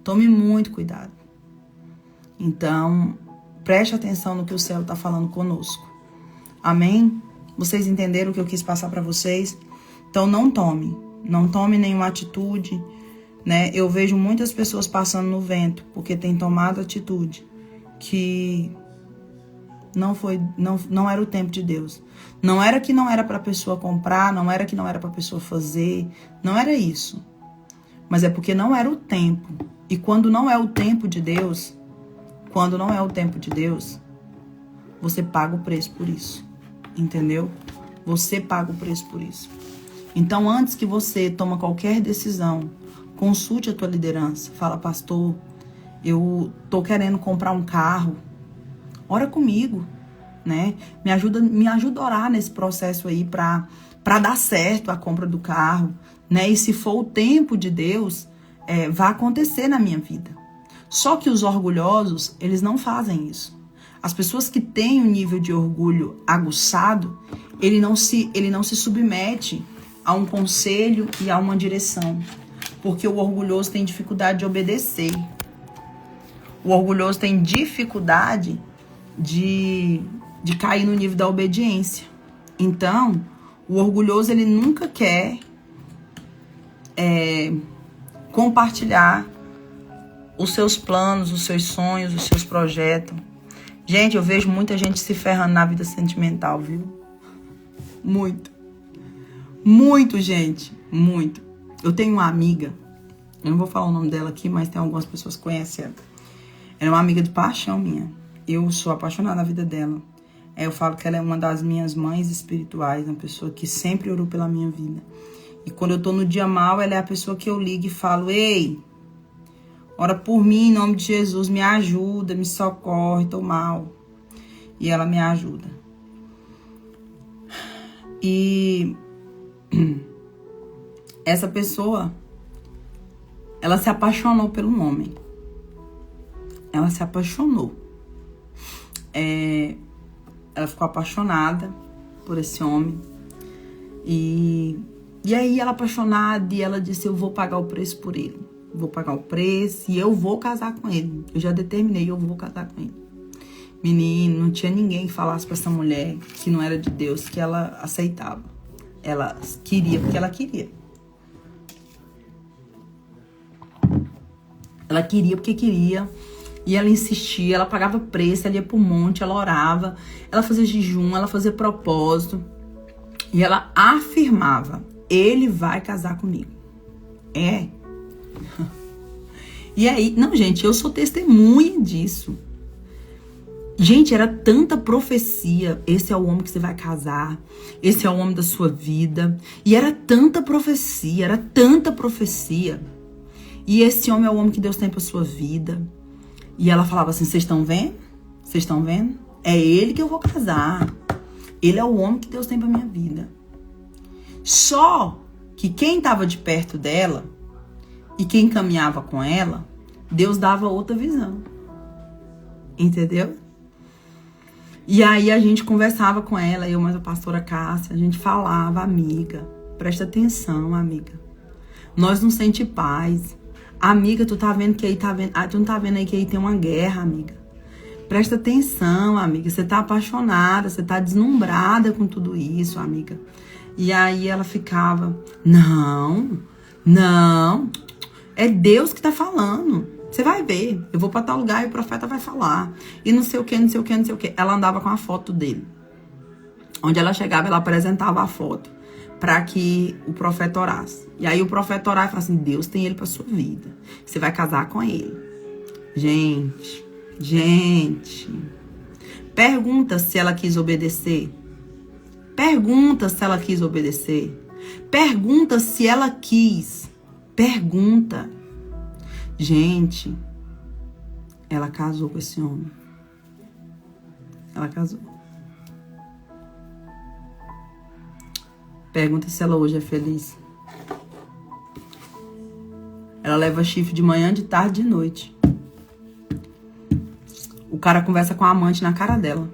Tome muito cuidado. Então, preste atenção no que o céu está falando conosco. Amém? Vocês entenderam o que eu quis passar para vocês? Então não tome nenhuma atitude, né? Eu vejo muitas pessoas passando no vento porque tem tomado atitude que não era o tempo de Deus. Não era que não era para a pessoa comprar, não era que não era para a pessoa fazer, não era isso. Mas é porque não era o tempo. E quando não é o tempo de Deus, você paga o preço por isso. Entendeu? Você paga o preço por isso. Então, antes que você toma qualquer decisão, consulte a tua liderança. Fala, pastor, eu tô querendo comprar um carro. Ora comigo, né? Me ajuda a orar nesse processo aí para dar certo a compra do carro, né? E se for o tempo de Deus, vai acontecer na minha vida. Só que os orgulhosos, eles não fazem isso. As pessoas que têm um nível de orgulho aguçado, ele não se submete a um conselho e a uma direção. Porque o orgulhoso tem dificuldade de obedecer. O orgulhoso tem dificuldade de cair no nível da obediência. Então, o orgulhoso, ele nunca quer compartilhar os seus planos, os seus sonhos, os seus projetos. Gente, eu vejo muita gente se ferrando na vida sentimental, viu? Muito. Muito, gente. Muito. Eu tenho uma amiga, eu não vou falar o nome dela aqui, mas tem algumas pessoas que conhecem ela. Ela é uma amiga de paixão minha. Eu sou apaixonada na vida dela. Eu falo que ela é uma das minhas mães espirituais, uma pessoa que sempre orou pela minha vida. E quando eu tô no dia mal, ela é a pessoa que eu ligo e falo, ei, ora por mim, em nome de Jesus, me ajuda, me socorre, tô mal. E ela me ajuda. E essa pessoa, ela se apaixonou por um homem. Ela se apaixonou. Ela ficou apaixonada por esse homem. E aí ela apaixonada, e ela disse, eu vou pagar o preço por ele. Vou pagar o preço e eu vou casar com ele. Eu já determinei, eu vou casar com ele. Menino, não tinha ninguém que falasse pra essa mulher que não era de Deus, que ela aceitava. Ela queria porque ela queria. Ela queria porque queria. E ela insistia, ela pagava preço, ela ia pro monte, ela orava, ela fazia jejum, ela fazia propósito. E ela afirmava, ele vai casar comigo. E aí, não, gente, eu sou testemunha disso. Gente, era tanta profecia. Esse é o homem que você vai casar. Esse é o homem da sua vida. E era tanta profecia, era tanta profecia. E esse homem é o homem que Deus tem pra sua vida. E ela falava assim, vocês estão vendo? Vocês estão vendo? É ele que eu vou casar. Ele é o homem que Deus tem pra minha vida. Só que quem estava de perto dela e quem caminhava com ela, Deus dava outra visão. Entendeu? E aí a gente conversava com ela, eu mais a pastora Cássia, a gente falava, amiga, presta atenção, amiga. Nós não sentimos paz. Amiga, tu tá vendo que aí tá vendo. Tu não tá vendo aí que aí tem uma guerra, amiga. Presta atenção, amiga. Você tá apaixonada, você tá deslumbrada com tudo isso, amiga. E aí ela ficava, não, é Deus que tá falando. Você vai ver, eu vou pra tal lugar e o profeta vai falar. E não sei o que, não sei o que, não sei o que. Ela andava com a foto dele. Onde ela chegava, ela apresentava a foto para que o profeta orasse. E aí o profeta orava e falava assim, Deus tem ele pra sua vida. Você vai casar com ele. Gente. Pergunta se ela quis obedecer. Pergunta se ela quis obedecer. Pergunta se ela quis. Pergunta. Gente, ela casou com esse homem. Ela casou. Pergunta se ela hoje é feliz. Ela leva chifre de manhã, de tarde, de noite. O cara conversa com a amante na cara dela.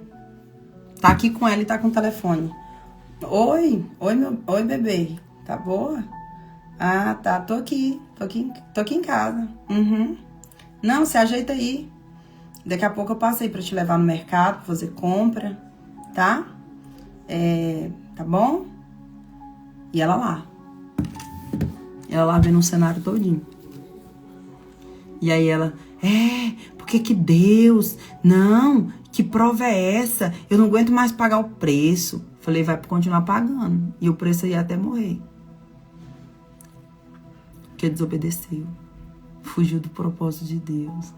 Tá aqui com ela e tá com o telefone. Oi, bebê. Tá boa? Ah, tá, tô aqui em casa. Não, se ajeita aí. Daqui a pouco eu passo aí pra te levar no mercado, pra fazer compra, tá? Tá bom? E ela lá vendo um cenário todinho. E aí ela, por que Deus? Não, que prova é essa? Eu não aguento mais pagar o preço. Falei, vai continuar pagando. E o preço ia até morrer. Porque desobedeceu. Fugiu do propósito de Deus.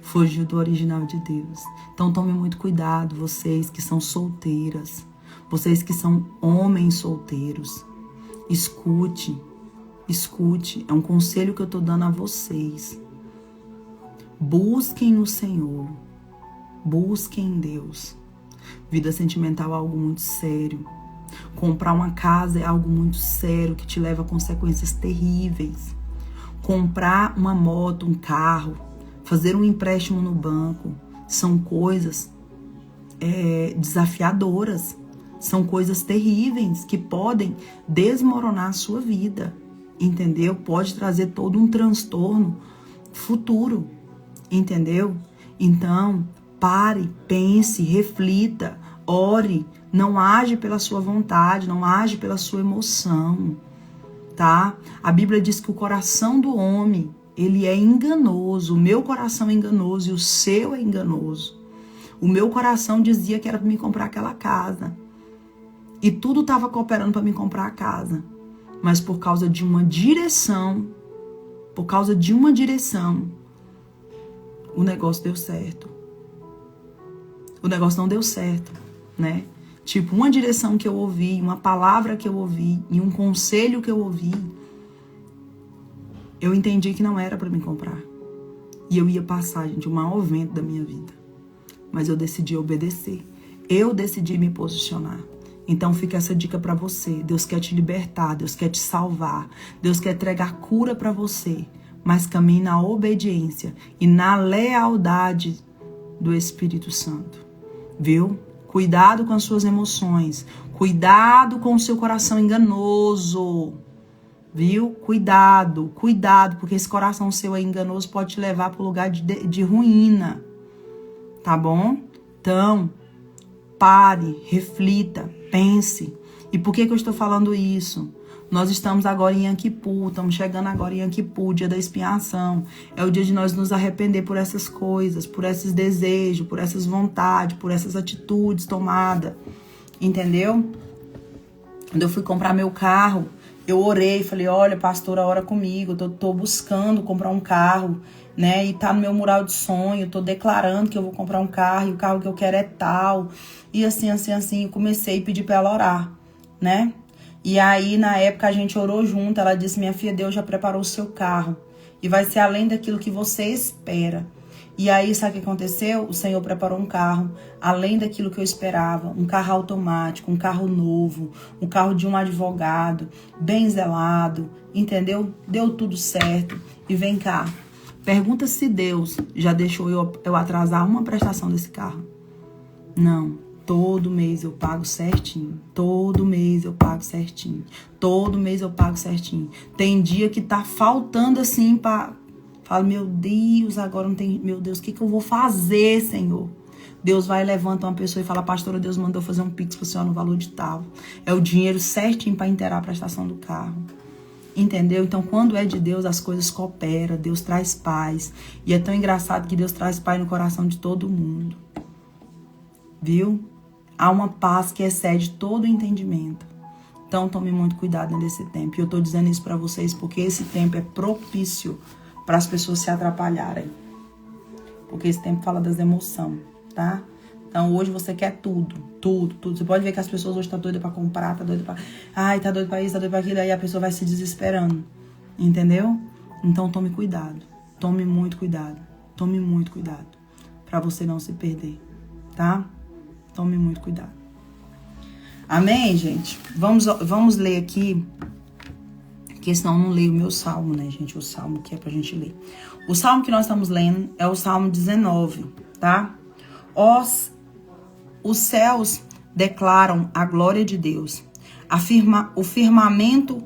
Fugiu do original de Deus. Então tome muito cuidado, vocês que são solteiras. Vocês que são homens solteiros. Escute. É um conselho que eu tô dando a vocês. Busquem o Senhor. Busquem Deus. Vida sentimental é algo muito sério. Comprar uma casa é algo muito sério que te leva a consequências terríveis. Comprar uma moto, um carro, fazer um empréstimo no banco, são coisas desafiadoras. São coisas terríveis que podem desmoronar a sua vida, entendeu? Pode trazer todo um transtorno futuro, entendeu? Então, pare, pense, reflita, ore, não age pela sua vontade, não age pela sua emoção, tá? A Bíblia diz que o coração do homem, ele é enganoso, o meu coração é enganoso e o seu é enganoso. O meu coração dizia que era para me comprar aquela casa. E tudo estava cooperando para me comprar a casa. Mas por causa de uma direção, o negócio deu certo. O negócio não deu certo, né? Tipo, uma direção que eu ouvi, uma palavra que eu ouvi, e um conselho que eu ouvi, eu entendi que não era para me comprar. E eu ia passar, gente, o maior vento da minha vida. Mas eu decidi obedecer. Eu decidi me posicionar. Então fica essa dica para você. Deus quer te libertar, Deus quer te salvar. Deus quer entregar cura para você. Mas caminhe na obediência e na lealdade do Espírito Santo. Viu? Cuidado com as suas emoções. Cuidado com o seu coração enganoso. Viu? Cuidado, porque esse coração seu aí enganoso pode te levar para o lugar de ruína. Tá bom? Então, pare, reflita, pense. E por que eu estou falando isso? Nós estamos agora em Yom Kippur, estamos chegando agora em Yom Kippur, dia da expiação. É o dia de nós nos arrepender por essas coisas, por esses desejos, por essas vontades, por essas atitudes tomadas. Entendeu? Quando eu fui comprar meu carro, eu orei, falei, olha, pastora, ora comigo, eu tô buscando comprar um carro, né? E tá no meu mural de sonho, tô declarando que eu vou comprar um carro, e o carro que eu quero é tal. E assim, eu comecei a pedir pra ela orar, né? E aí, na época, a gente orou junto, ela disse, minha filha, Deus já preparou o seu carro. E vai ser além daquilo que você espera. E aí, sabe o que aconteceu? O Senhor preparou um carro, além daquilo que eu esperava. Um carro automático, um carro novo, um carro de um advogado, bem zelado, entendeu? Deu tudo certo. E vem cá, pergunta se Deus já deixou eu atrasar uma prestação desse carro. Não. Todo mês eu pago certinho. Todo mês eu pago certinho. Todo mês eu pago certinho. Tem dia que tá faltando assim pra... Falo, meu Deus, agora não tem... Meu Deus, o que eu vou fazer, Senhor? Deus vai e levanta uma pessoa e fala, pastora, Deus mandou fazer um pix para o senhor no valor de tal. É o dinheiro certinho para inteirar a prestação do carro. Entendeu? Então, quando é de Deus, as coisas cooperam. Deus traz paz. E é tão engraçado que Deus traz paz no coração de todo mundo. Viu? Há uma paz que excede todo o entendimento. Então, tome muito cuidado nesse tempo. E eu tô dizendo isso para vocês porque esse tempo é propício para as pessoas se atrapalharem. Porque esse tempo fala das emoções, tá? Então, hoje você quer tudo. Você pode ver que as pessoas hoje estão doidas para comprar, tá doida para... Ai, tá doido para isso, tá doido para aquilo. Aí a pessoa vai se desesperando. Entendeu? Então, tome cuidado. Tome muito cuidado. Tome muito cuidado. Para você não se perder, tá? Tome muito cuidado. Amém, gente? Vamos ler aqui, porque senão eu não leio o meu salmo, né, gente? O salmo que é pra gente ler. O salmo que nós estamos lendo é o Salmo 19, tá? Os céus declaram a glória de Deus. O firmamento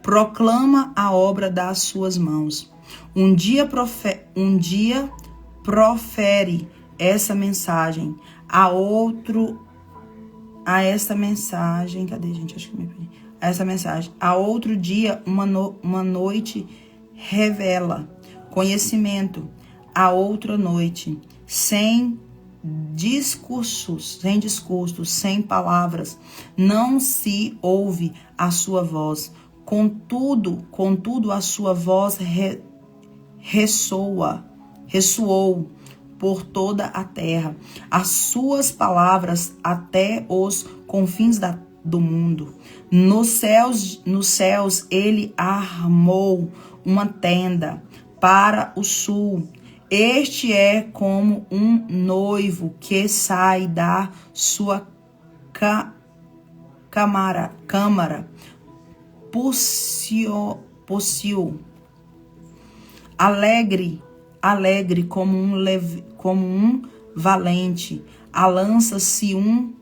proclama a obra das suas mãos. Um dia profere essa mensagem cadê, gente? Acho que me perdi. Essa mensagem. A outro dia, uma noite revela conhecimento. A outra noite, sem discursos, sem palavras, não se ouve a sua voz. Contudo, a sua voz ressoou por toda a terra, as suas palavras até os confins do mundo. Nos céus ele armou uma tenda para o sul. Este é como um noivo que sai da sua câmara pôcio, alegre como um valente, alança-se um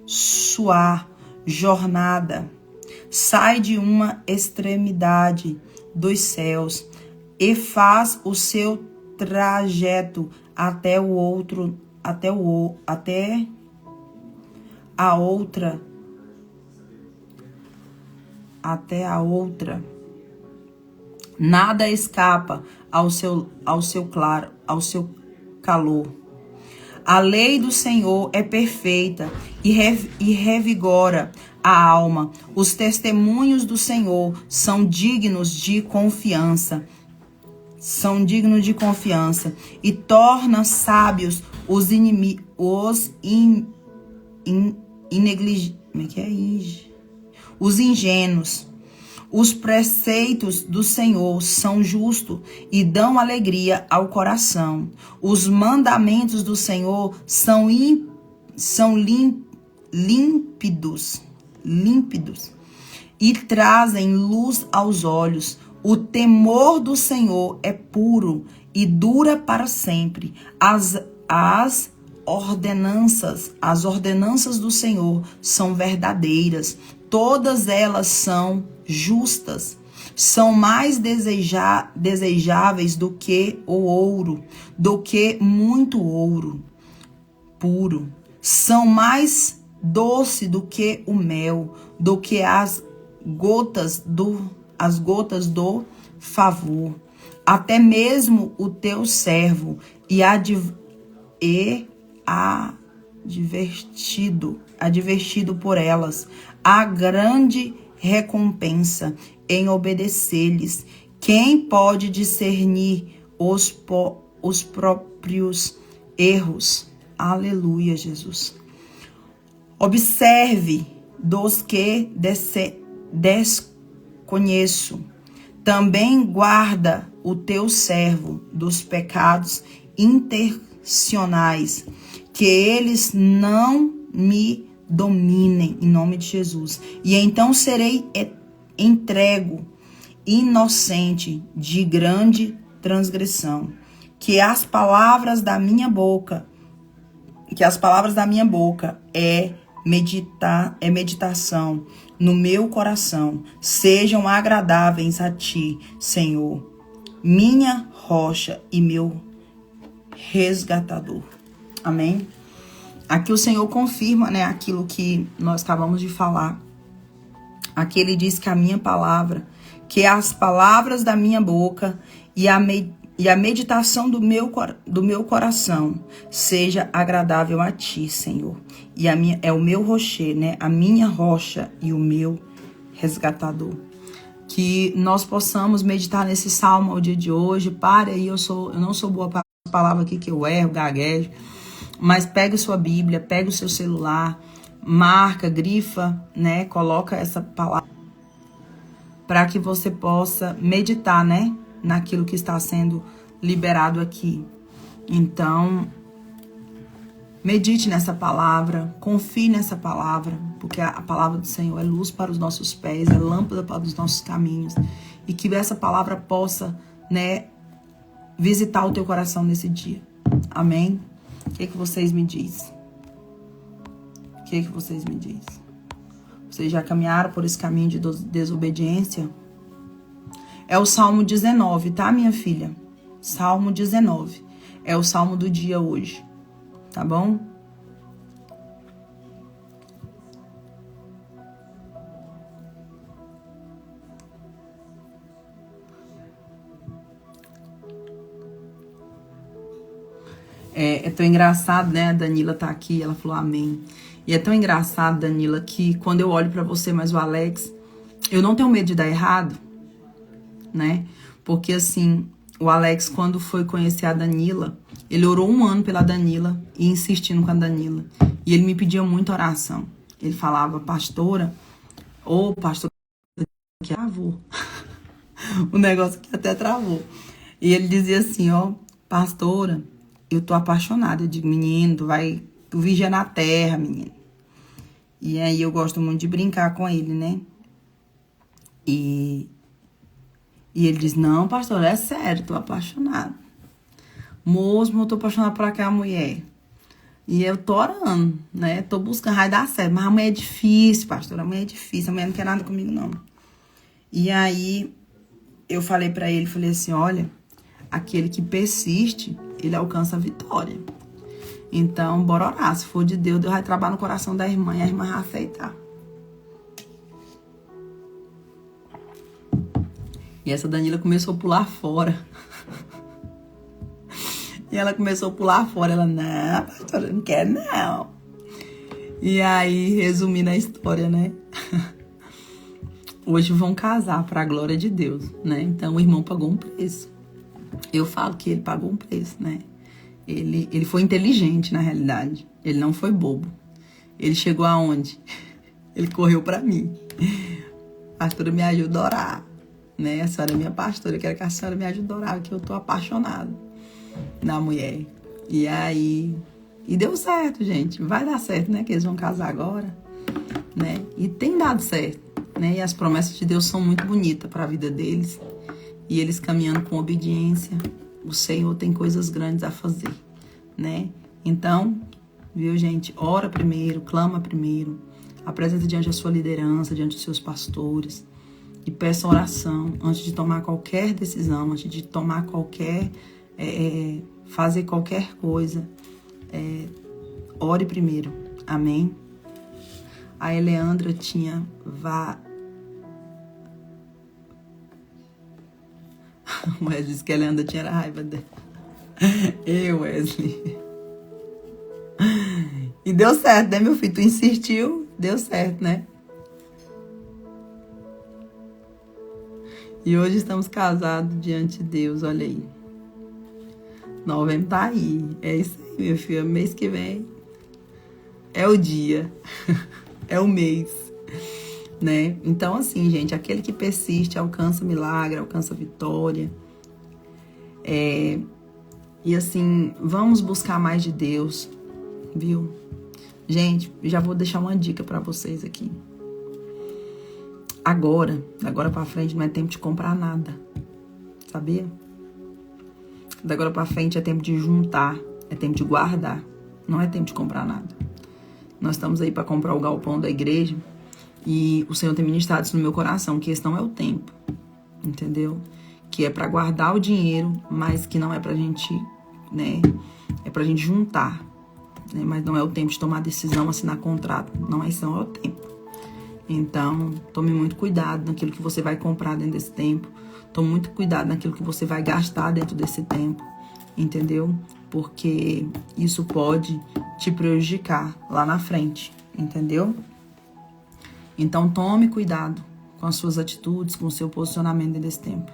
suar jornada, sai de uma extremidade dos céus e faz o seu trajeto até a outra. Nada escapa ao seu calor. A lei do Senhor é perfeita e revigora a alma. Os testemunhos do Senhor são dignos de confiança. E torna sábios os ingênuos. Os preceitos do Senhor são justos e dão alegria ao coração. Os mandamentos do Senhor são límpidos e trazem luz aos olhos. O temor do Senhor é puro e dura para sempre. As ordenanças do Senhor são verdadeiras. Todas elas são justas, são mais desejáveis do que o ouro, do que muito ouro puro, são mais doce do que o mel, do que as gotas do favor. Até mesmo o teu servo e advertido por elas, há grande recompensa em obedecer-lhes. Quem pode discernir os próprios erros? Aleluia, Jesus. Observe dos que desconheço. Também guarda o teu servo dos pecados intencionais, que eles não me dominem, em nome de Jesus. E então serei entrego, inocente de grande transgressão. Que as palavras da minha boca é meditação, no meu coração sejam agradáveis a ti, Senhor, minha rocha e meu resgatador. Amém? Aqui o Senhor confirma, né, aquilo que nós acabamos de falar. Aqui ele diz que a minha palavra, que as palavras da minha boca e a meditação do meu coração seja agradável a ti, Senhor. E é o meu rocher, né? A minha rocha e o meu resgatador. Que nós possamos meditar nesse salmo ao dia de hoje. Pare aí, eu não sou boa para as palavras aqui que eu erro, gaguejo. Mas pegue sua Bíblia, pegue o seu celular, marca, grifa, né? Coloca essa palavra para que você possa meditar, né? Naquilo que está sendo liberado aqui. Então, medite nessa palavra, confie nessa palavra, porque a palavra do Senhor é luz para os nossos pés, é lâmpada para os nossos caminhos. E que essa palavra possa, né, visitar o teu coração nesse dia. Amém? O que vocês me dizem? O que vocês me dizem? Vocês já caminharam por esse caminho de desobediência? É o Salmo 19, tá, minha filha? Salmo 19. É o Salmo do dia hoje. Tá bom? É tão engraçado, né? A Danila tá aqui, ela falou amém. E é tão engraçado, Danila, que quando eu olho pra você, mas o Alex, eu não tenho medo de dar errado, né? Porque assim, o Alex, quando foi conhecer a Danila, ele orou 1 ano pela Danila e insistindo com a Danila. E ele me pedia muita oração. Ele falava, pastora, pastora, que travou. O negócio aqui até travou. E ele dizia assim, pastora, eu tô apaixonada. Eu digo, menino, tu vigia na terra, menino. E aí eu gosto muito de brincar com ele, né? E ele diz, não, pastor, é sério, tô apaixonado. Moço, eu tô apaixonado por aquela mulher. E eu tô orando, né? Tô buscando, vai dar certo. Mas a mulher é difícil, pastor, a mulher é difícil. A mulher não quer nada comigo, não. E aí, eu falei pra ele, falei assim, olha, aquele que persiste, ele alcança a vitória. Então, bora orar. Se for de Deus, Deus vai trabalhar no coração da irmã e a irmã vai aceitar. E essa Danila começou a pular fora. E ela começou a pular fora. Ela, não, pastora, não quer não. E aí, resumindo a história, né? Hoje vão casar para a glória de Deus, né? Então, o irmão pagou um preço. Eu falo que ele pagou um preço, né? Ele foi inteligente, na realidade. Ele não foi bobo. Ele chegou aonde? Ele correu para mim. Pastora, me ajuda a orar. Né? A senhora é minha pastora, eu quero que a senhora me ajude a orar, que eu tô apaixonado na mulher. E aí, e deu certo, gente. Vai dar certo, né? Que eles vão casar agora, né? E tem dado certo, né? E as promessas de Deus são muito bonitas para a vida deles. E eles caminhando com obediência, o Senhor tem coisas grandes a fazer, né? Então, viu, gente? Ora primeiro, clama primeiro, apresenta diante da sua liderança, diante dos seus pastores. E peça oração antes de tomar qualquer decisão, antes de tomar fazer qualquer coisa. Ore primeiro. Amém? A Eleandra tinha... O Wesley disse que a Eleandra tinha raiva dela. Wesley. E deu certo, né, meu filho? Tu insistiu, deu certo, né? E hoje estamos casados diante de Deus, olha aí. Novembro tá aí. É isso aí, meu filho. Mês que vem é o dia. É o mês. Né? Então, assim, gente, aquele que persiste alcança milagre, alcança vitória. E assim, vamos buscar mais de Deus, viu? Gente, já vou deixar uma dica pra vocês aqui. Agora pra frente não é tempo de comprar nada, sabia? Da agora pra frente é tempo de juntar, é tempo de guardar, não é tempo de comprar nada. Nós estamos aí pra comprar o galpão da igreja E o Senhor tem ministrado isso no meu coração, que esse não é o tempo, entendeu? Que é para guardar o dinheiro, mas que não é pra gente, né? É pra gente juntar, né? Mas não é o tempo de tomar decisão, assinar contrato. Não é isso, não é o tempo. Então, tome muito cuidado naquilo que você vai comprar dentro desse tempo. Tome muito cuidado naquilo que você vai gastar dentro desse tempo, entendeu? Porque isso pode te prejudicar lá na frente, entendeu? Então, tome cuidado com as suas atitudes, com o seu posicionamento dentro desse tempo.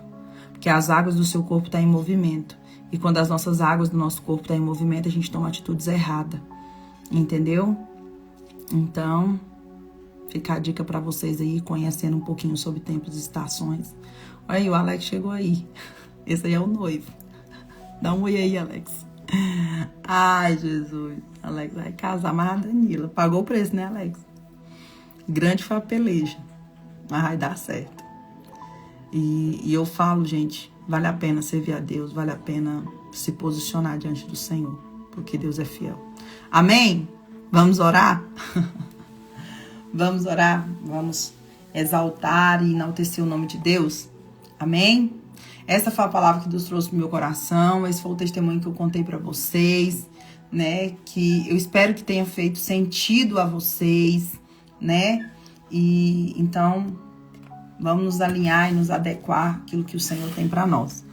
Porque as águas do seu corpo estão em movimento. E quando as nossas águas do nosso corpo estão em movimento, a gente toma atitudes erradas. Entendeu? Então, fica a dica para vocês aí, conhecendo um pouquinho sobre tempos e estações. Olha aí, o Alex chegou aí. Esse aí é o noivo. Dá um oi aí, Alex. Ai, Jesus. Alex vai casar, mas a Danila pagou o preço, né, Alex? Grande foi a peleja, mas vai dar certo. E eu falo, gente, vale a pena servir a Deus, vale a pena se posicionar diante do Senhor, porque Deus é fiel. Amém? Vamos orar? Vamos orar? Vamos exaltar e enaltecer o nome de Deus? Amém? Essa foi a palavra que Deus trouxe pro meu coração, esse foi o testemunho que eu contei para vocês, né? Que eu espero que tenha feito sentido a vocês, né? E então vamos nos alinhar e nos adequar àquilo que o Senhor tem para nós.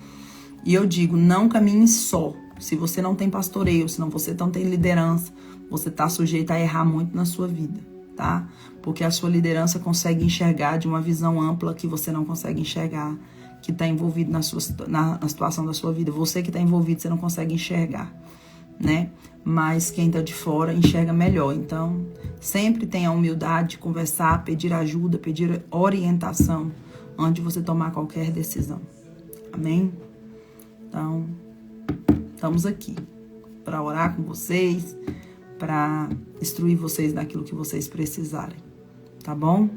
E eu digo, não caminhe só. Se você não tem pastoreio, se você não tem liderança, você tá sujeito a errar muito na sua vida, tá? Porque a sua liderança consegue enxergar de uma visão ampla que você não consegue enxergar, que está envolvido na situação da sua vida. Você que está envolvido, você não consegue enxergar, né? Mas quem está de fora enxerga melhor. Então, sempre tenha a humildade de conversar, pedir ajuda, pedir orientação antes de você tomar qualquer decisão. Amém? Então, estamos aqui para orar com vocês, para instruir vocês naquilo que vocês precisarem. Tá bom?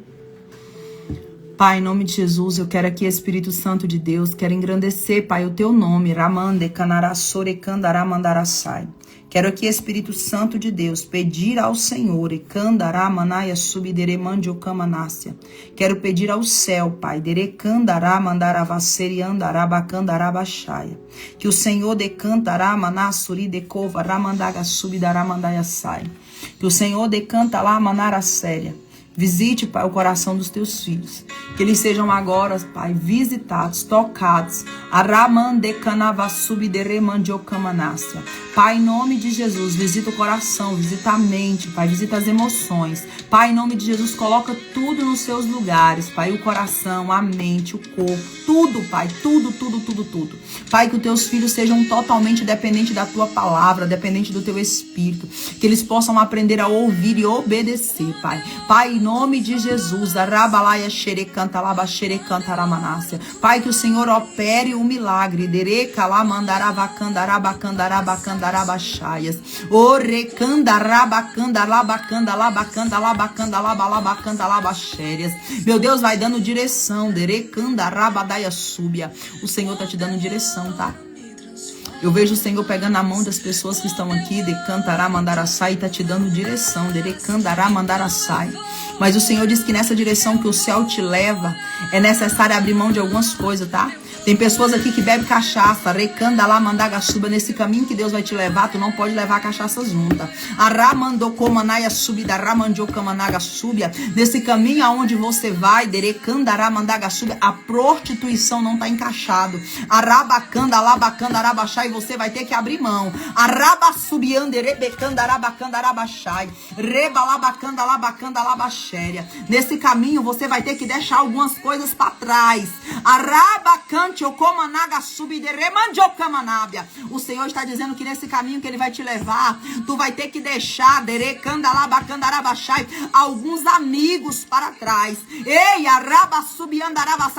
Pai, em nome de Jesus, eu quero aqui, Espírito Santo de Deus, quero engrandecer, Pai, o teu nome, Ramande Canarassore Candaramandarassai. Quero aqui, Espírito Santo de Deus, pedir ao Senhor, Ekandaramanaia Subideremandiocamanácia. Quero pedir ao céu, Pai, Derekandaramandaravaceri Andarabacandarabachaya. Que o Senhor decantaramanasuri decova Ramandaga Subidaramandaiassai. Que o Senhor decanta lá Manarasséria. Visite, Pai, o coração dos teus filhos. Que eles sejam agora, Pai, visitados, tocados. Pai, em nome de Jesus, visita o coração, visita a mente, Pai, visita as emoções. Pai, em nome de Jesus, coloca tudo nos seus lugares, Pai, o coração, a mente, o corpo, tudo, Pai, tudo. Pai, que os teus filhos sejam totalmente dependentes da tua palavra, dependentes do teu espírito. Que eles possam aprender a ouvir e obedecer, Pai. Pai, em nome de Jesus, Pai, que o Senhor opere o milagre. Meu Deus, vai dando direção. O Senhor tá te dando direção, tá? Eu vejo o Senhor pegando a mão das pessoas que estão aqui, de cantará, mandarassai, e tá te dando direção, de candará, mandarassai. Mas o Senhor diz que nessa direção que o céu te leva, é necessário abrir mão de algumas coisas, tá? Tem pessoas aqui que bebem cachaça, recanda lá, mandagassuba, nesse caminho que Deus vai te levar, tu não pode levar a cachaça junta. Aramandocomanaia subida, ramandiocamanagassubia, nesse caminho aonde você vai, derecandará, mandagassubia, a prostituição não tá encaixado. Arabacanda, labacanda, arabachai, você vai ter que abrir mão. Arabassubiande, rebecanda, arabacanda, arabachai, rebalabacanda, labacanda, labachéria. Nesse caminho você vai ter que deixar algumas coisas para trás. Arabacanda, o Senhor está dizendo que nesse caminho que Ele vai te levar, tu vai ter que deixar alguns amigos para trás. Ei,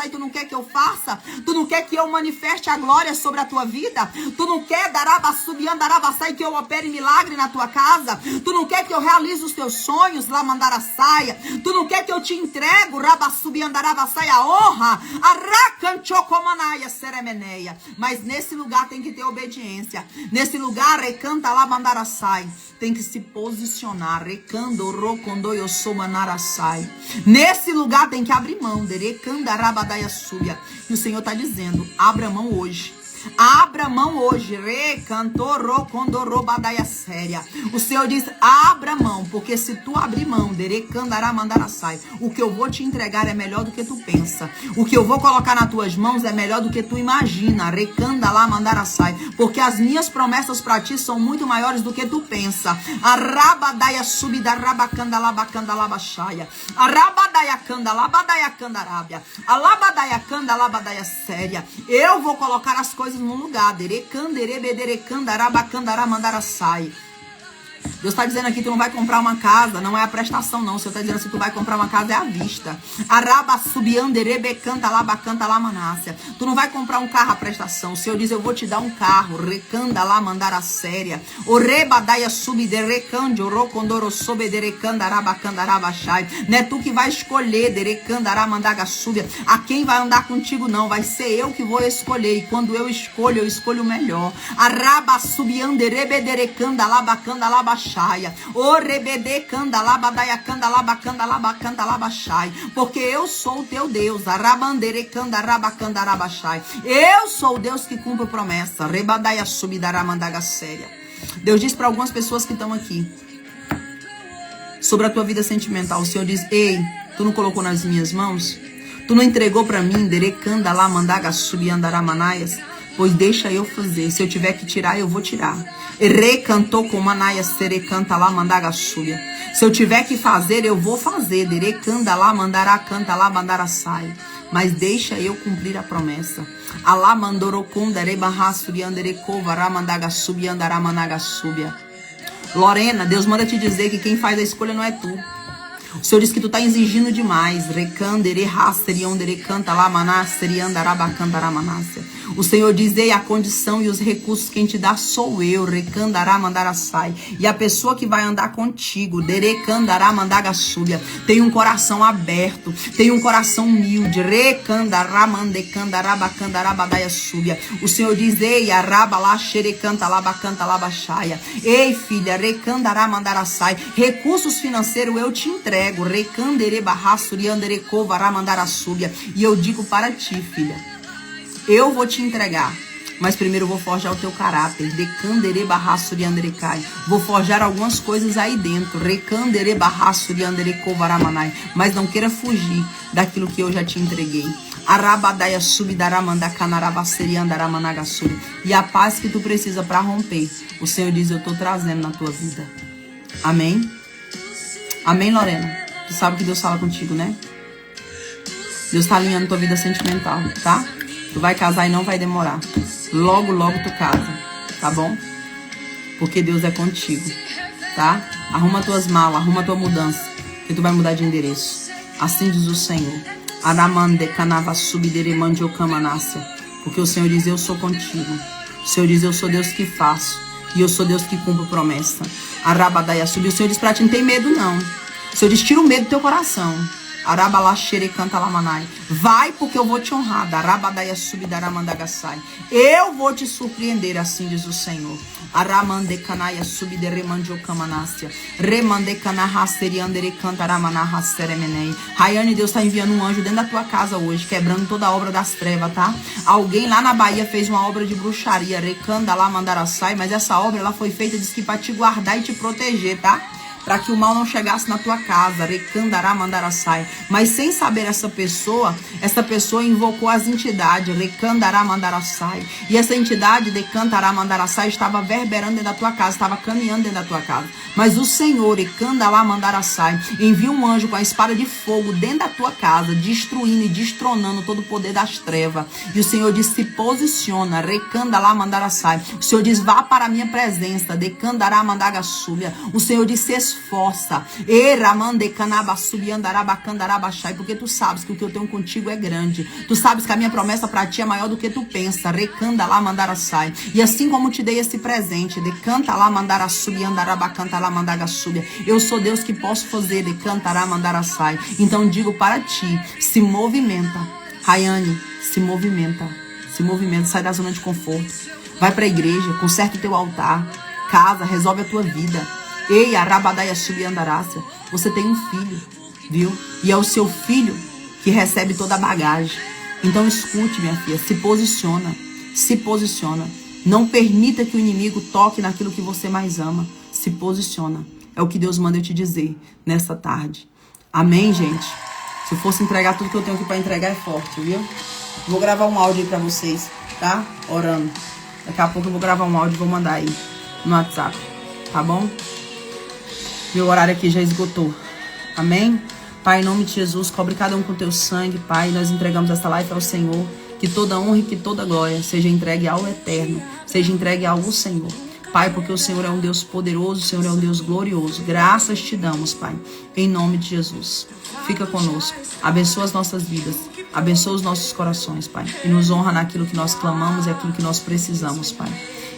tu não quer que eu faça? Tu não quer que eu manifeste a glória sobre a tua vida? Tu não quer darabassubiandarabassai que eu opere milagre na tua casa? Tu não quer que eu realize os teus sonhos lá mandaraçaia? Tu não quer que eu te entrego rabassubiandarabassai a honra? Arracanchocomanaya seremeneia. Mas nesse lugar tem que ter obediência. Nesse lugar recanta lá mandaraçai. Tem que se posicionar. Recando rocondoio somanaraçai. Nesse lugar tem que abrir mão. Derecandarabadaia súbia. E o Senhor está dizendo: abra mão hoje. Abra mão hoje. Recantorocondoробadaia séria. O Senhor diz: abra mão, porque se tu abrir mão, derecandaramandarasai, o que eu vou te entregar é melhor do que tu pensa. O que eu vou colocar nas tuas mãos é melhor do que tu imagina. Recandalamandarasai, porque as minhas promessas para ti são muito maiores do que tu pensa. Arabadaia subida rabacandalabacandalabaxaia. Arabadaia candalabadaia candarábia. Alabadaia candalabadaia séria. Eu vou colocar as coisas no lugar. Deus está dizendo aqui: tu não vai comprar uma casa, não é a prestação não. O Senhor está dizendo assim: tu vai comprar uma casa é à vista. Tu não vai comprar um carro à prestação. O Senhor diz: eu vou te dar um carro. Recanda lá mandar a séria. O rebadaia subderecande, o rocondoro sobederecandarabacandarabaxai. Não é tu que vai escolher derecandaramandagasúbia a quem vai andar contigo, não. Vai ser eu que vou escolher. E quando eu escolho o melhor. Araba subianderebederecandalabacandalabaxai. O rebede candalabadaia candalabacandalabacandalabaxai. Porque eu sou o teu Deus. Arabandere candarabacandarabaxai. Eu sou o Deus que cumpre promessa. Rebadaia subidaramandaga séria. Deus diz para algumas pessoas que estão aqui sobre a tua vida sentimental. O Senhor diz: ei, tu não colocou nas minhas mãos? Tu não entregou para mim? Derecandalamandaga subiandaramanaias. Pois deixa eu fazer. Se eu tiver que tirar, eu vou tirar. Recantou com manaia serecanta lá mandaga súbia. Se eu tiver que fazer, eu vou fazer. Derecanda lá mandará canta lá mandara sai. Mas deixa eu cumprir a promessa. Alá mandorocunda rebarra surianderecova ramandaga subiandará managa súbia. Lorena, Deus manda te dizer que quem faz a escolha não é tu. O Senhor diz que tu tá exigindo demais. Recandere rasteriondere canta lá manasteriandarabacandaramanássia. O Senhor diz: ei, a condição e os recursos quem te dá sou eu. Recandará mandaraçai. E a pessoa que vai andar contigo, derecandará mandagassúbia, tem um coração aberto, tem um coração humilde. Recandará mandecandarabacandarabaдаia súbia. O Senhor diz: ei, araba lá xerecanta lá bacanta lá baixaia. Ei, filha, recandará mandaraçai. Recursos financeiros eu te entrego. Recandere barrassuriandere covará mandarassúbia. E eu digo para ti, filha, eu vou te entregar, mas primeiro eu vou forjar o teu caráter. Decandere barrassuriandere cai. Vou forjar algumas coisas aí dentro. Recandere barrassuriandere covaramanai. Mas não queira fugir daquilo que eu já te entreguei. Arabadaia subidaramandacanaravaceriandaramanagasuri. E a paz que tu precisa para romper, o Senhor diz: eu estou trazendo na tua vida. Amém? Amém, Lorena? Tu sabe que Deus fala contigo, né? Deus tá alinhando tua vida sentimental, tá? Tu vai casar e não vai demorar. Logo, logo tu casa, tá bom? Porque Deus é contigo, tá? Arruma tuas malas, arruma tua mudança, que tu vai mudar de endereço. Assim diz o Senhor. Aramande canava subideremande ocamanácia. Porque o Senhor diz: eu sou contigo. O Senhor diz: eu sou Deus que faço. E eu sou Deus que cumpre promessa. Arabadaia subiu. O Senhor diz pra ti: não tem medo não. O Senhor diz: tira o medo do teu coração. Arabalá xerecanta lamanai. Vai, porque eu vou te honrar. Arabadaia subidaramandagasai. Eu vou te surpreender, assim diz o Senhor. Aramandecanaia subideremandiocamanássia. Remandecanahasseriandere cantaramanahaseremenei. Raiane, Deus está enviando um anjo dentro da tua casa hoje, quebrando toda a obra das trevas, tá? Alguém lá na Bahia fez uma obra de bruxaria. Recanda lá mandaraçai. Mas essa obra ela foi feita, diz que para te guardar e te proteger, tá? Para que o mal não chegasse na tua casa. Recandará mandaraçai. Mas sem saber essa pessoa invocou as entidades. Recandará mandaraçai. E essa entidade, decantará mandaraçai, estava verberando dentro da tua casa, estava caminhando dentro da tua casa. Mas o Senhor, recandará mandaraçai, envia um anjo com a espada de fogo dentro da tua casa, destruindo e destronando todo o poder das trevas. E o Senhor diz: se posiciona. Recandará mandaraçai. O Senhor diz: vá para a minha presença. Decandará mandagassúbia. O Senhor diz: se esforça. Porque tu sabes que o que eu tenho contigo é grande. Tu sabes que a minha promessa para ti é maior do que tu pensa. Recanda lá, mandara sai. E assim como te dei esse presente, decanta lá, mandara subi, andarabacanta lá, mandaga subi. Eu sou Deus que posso fazer, decantará, mandara sai. Então digo para ti, se movimenta. Rayane, se movimenta. Se movimenta, sai da zona de conforto. Vai para a igreja, conserta o teu altar. Casa, resolve a tua vida. Ei, arabadaia subi, andarácia. Você tem um filho, viu? E é o seu filho que recebe toda a bagagem. Então escute, minha filha, se posiciona. Se posiciona. Não permita que o inimigo toque naquilo que você mais ama. Se posiciona. É o que Deus manda eu te dizer nessa tarde. Amém, gente? Se eu fosse entregar tudo que eu tenho aqui para entregar é forte, viu? Vou gravar um áudio aí para vocês, tá? Orando. Daqui a pouco eu vou gravar um áudio e vou mandar aí no WhatsApp, tá bom? Meu horário aqui já esgotou. Amém? Pai, em nome de Jesus, cobre cada um com teu sangue, Pai. Nós entregamos essa live ao Senhor. Que toda honra e que toda glória seja entregue ao Eterno. Seja entregue ao Senhor. Pai, porque o Senhor é um Deus poderoso, o Senhor é um Deus glorioso. Graças te damos, Pai, em nome de Jesus. Fica conosco, abençoa as nossas vidas, abençoa os nossos corações, Pai, e nos honra naquilo que nós clamamos e aquilo que nós precisamos, Pai.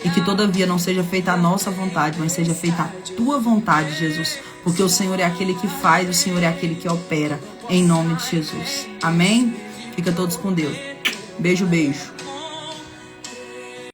E que todavia não seja feita a nossa vontade, mas seja feita a tua vontade, Jesus, porque o Senhor é aquele que faz, o Senhor é aquele que opera, em nome de Jesus. Amém? Fica todos com Deus. Beijo, beijo.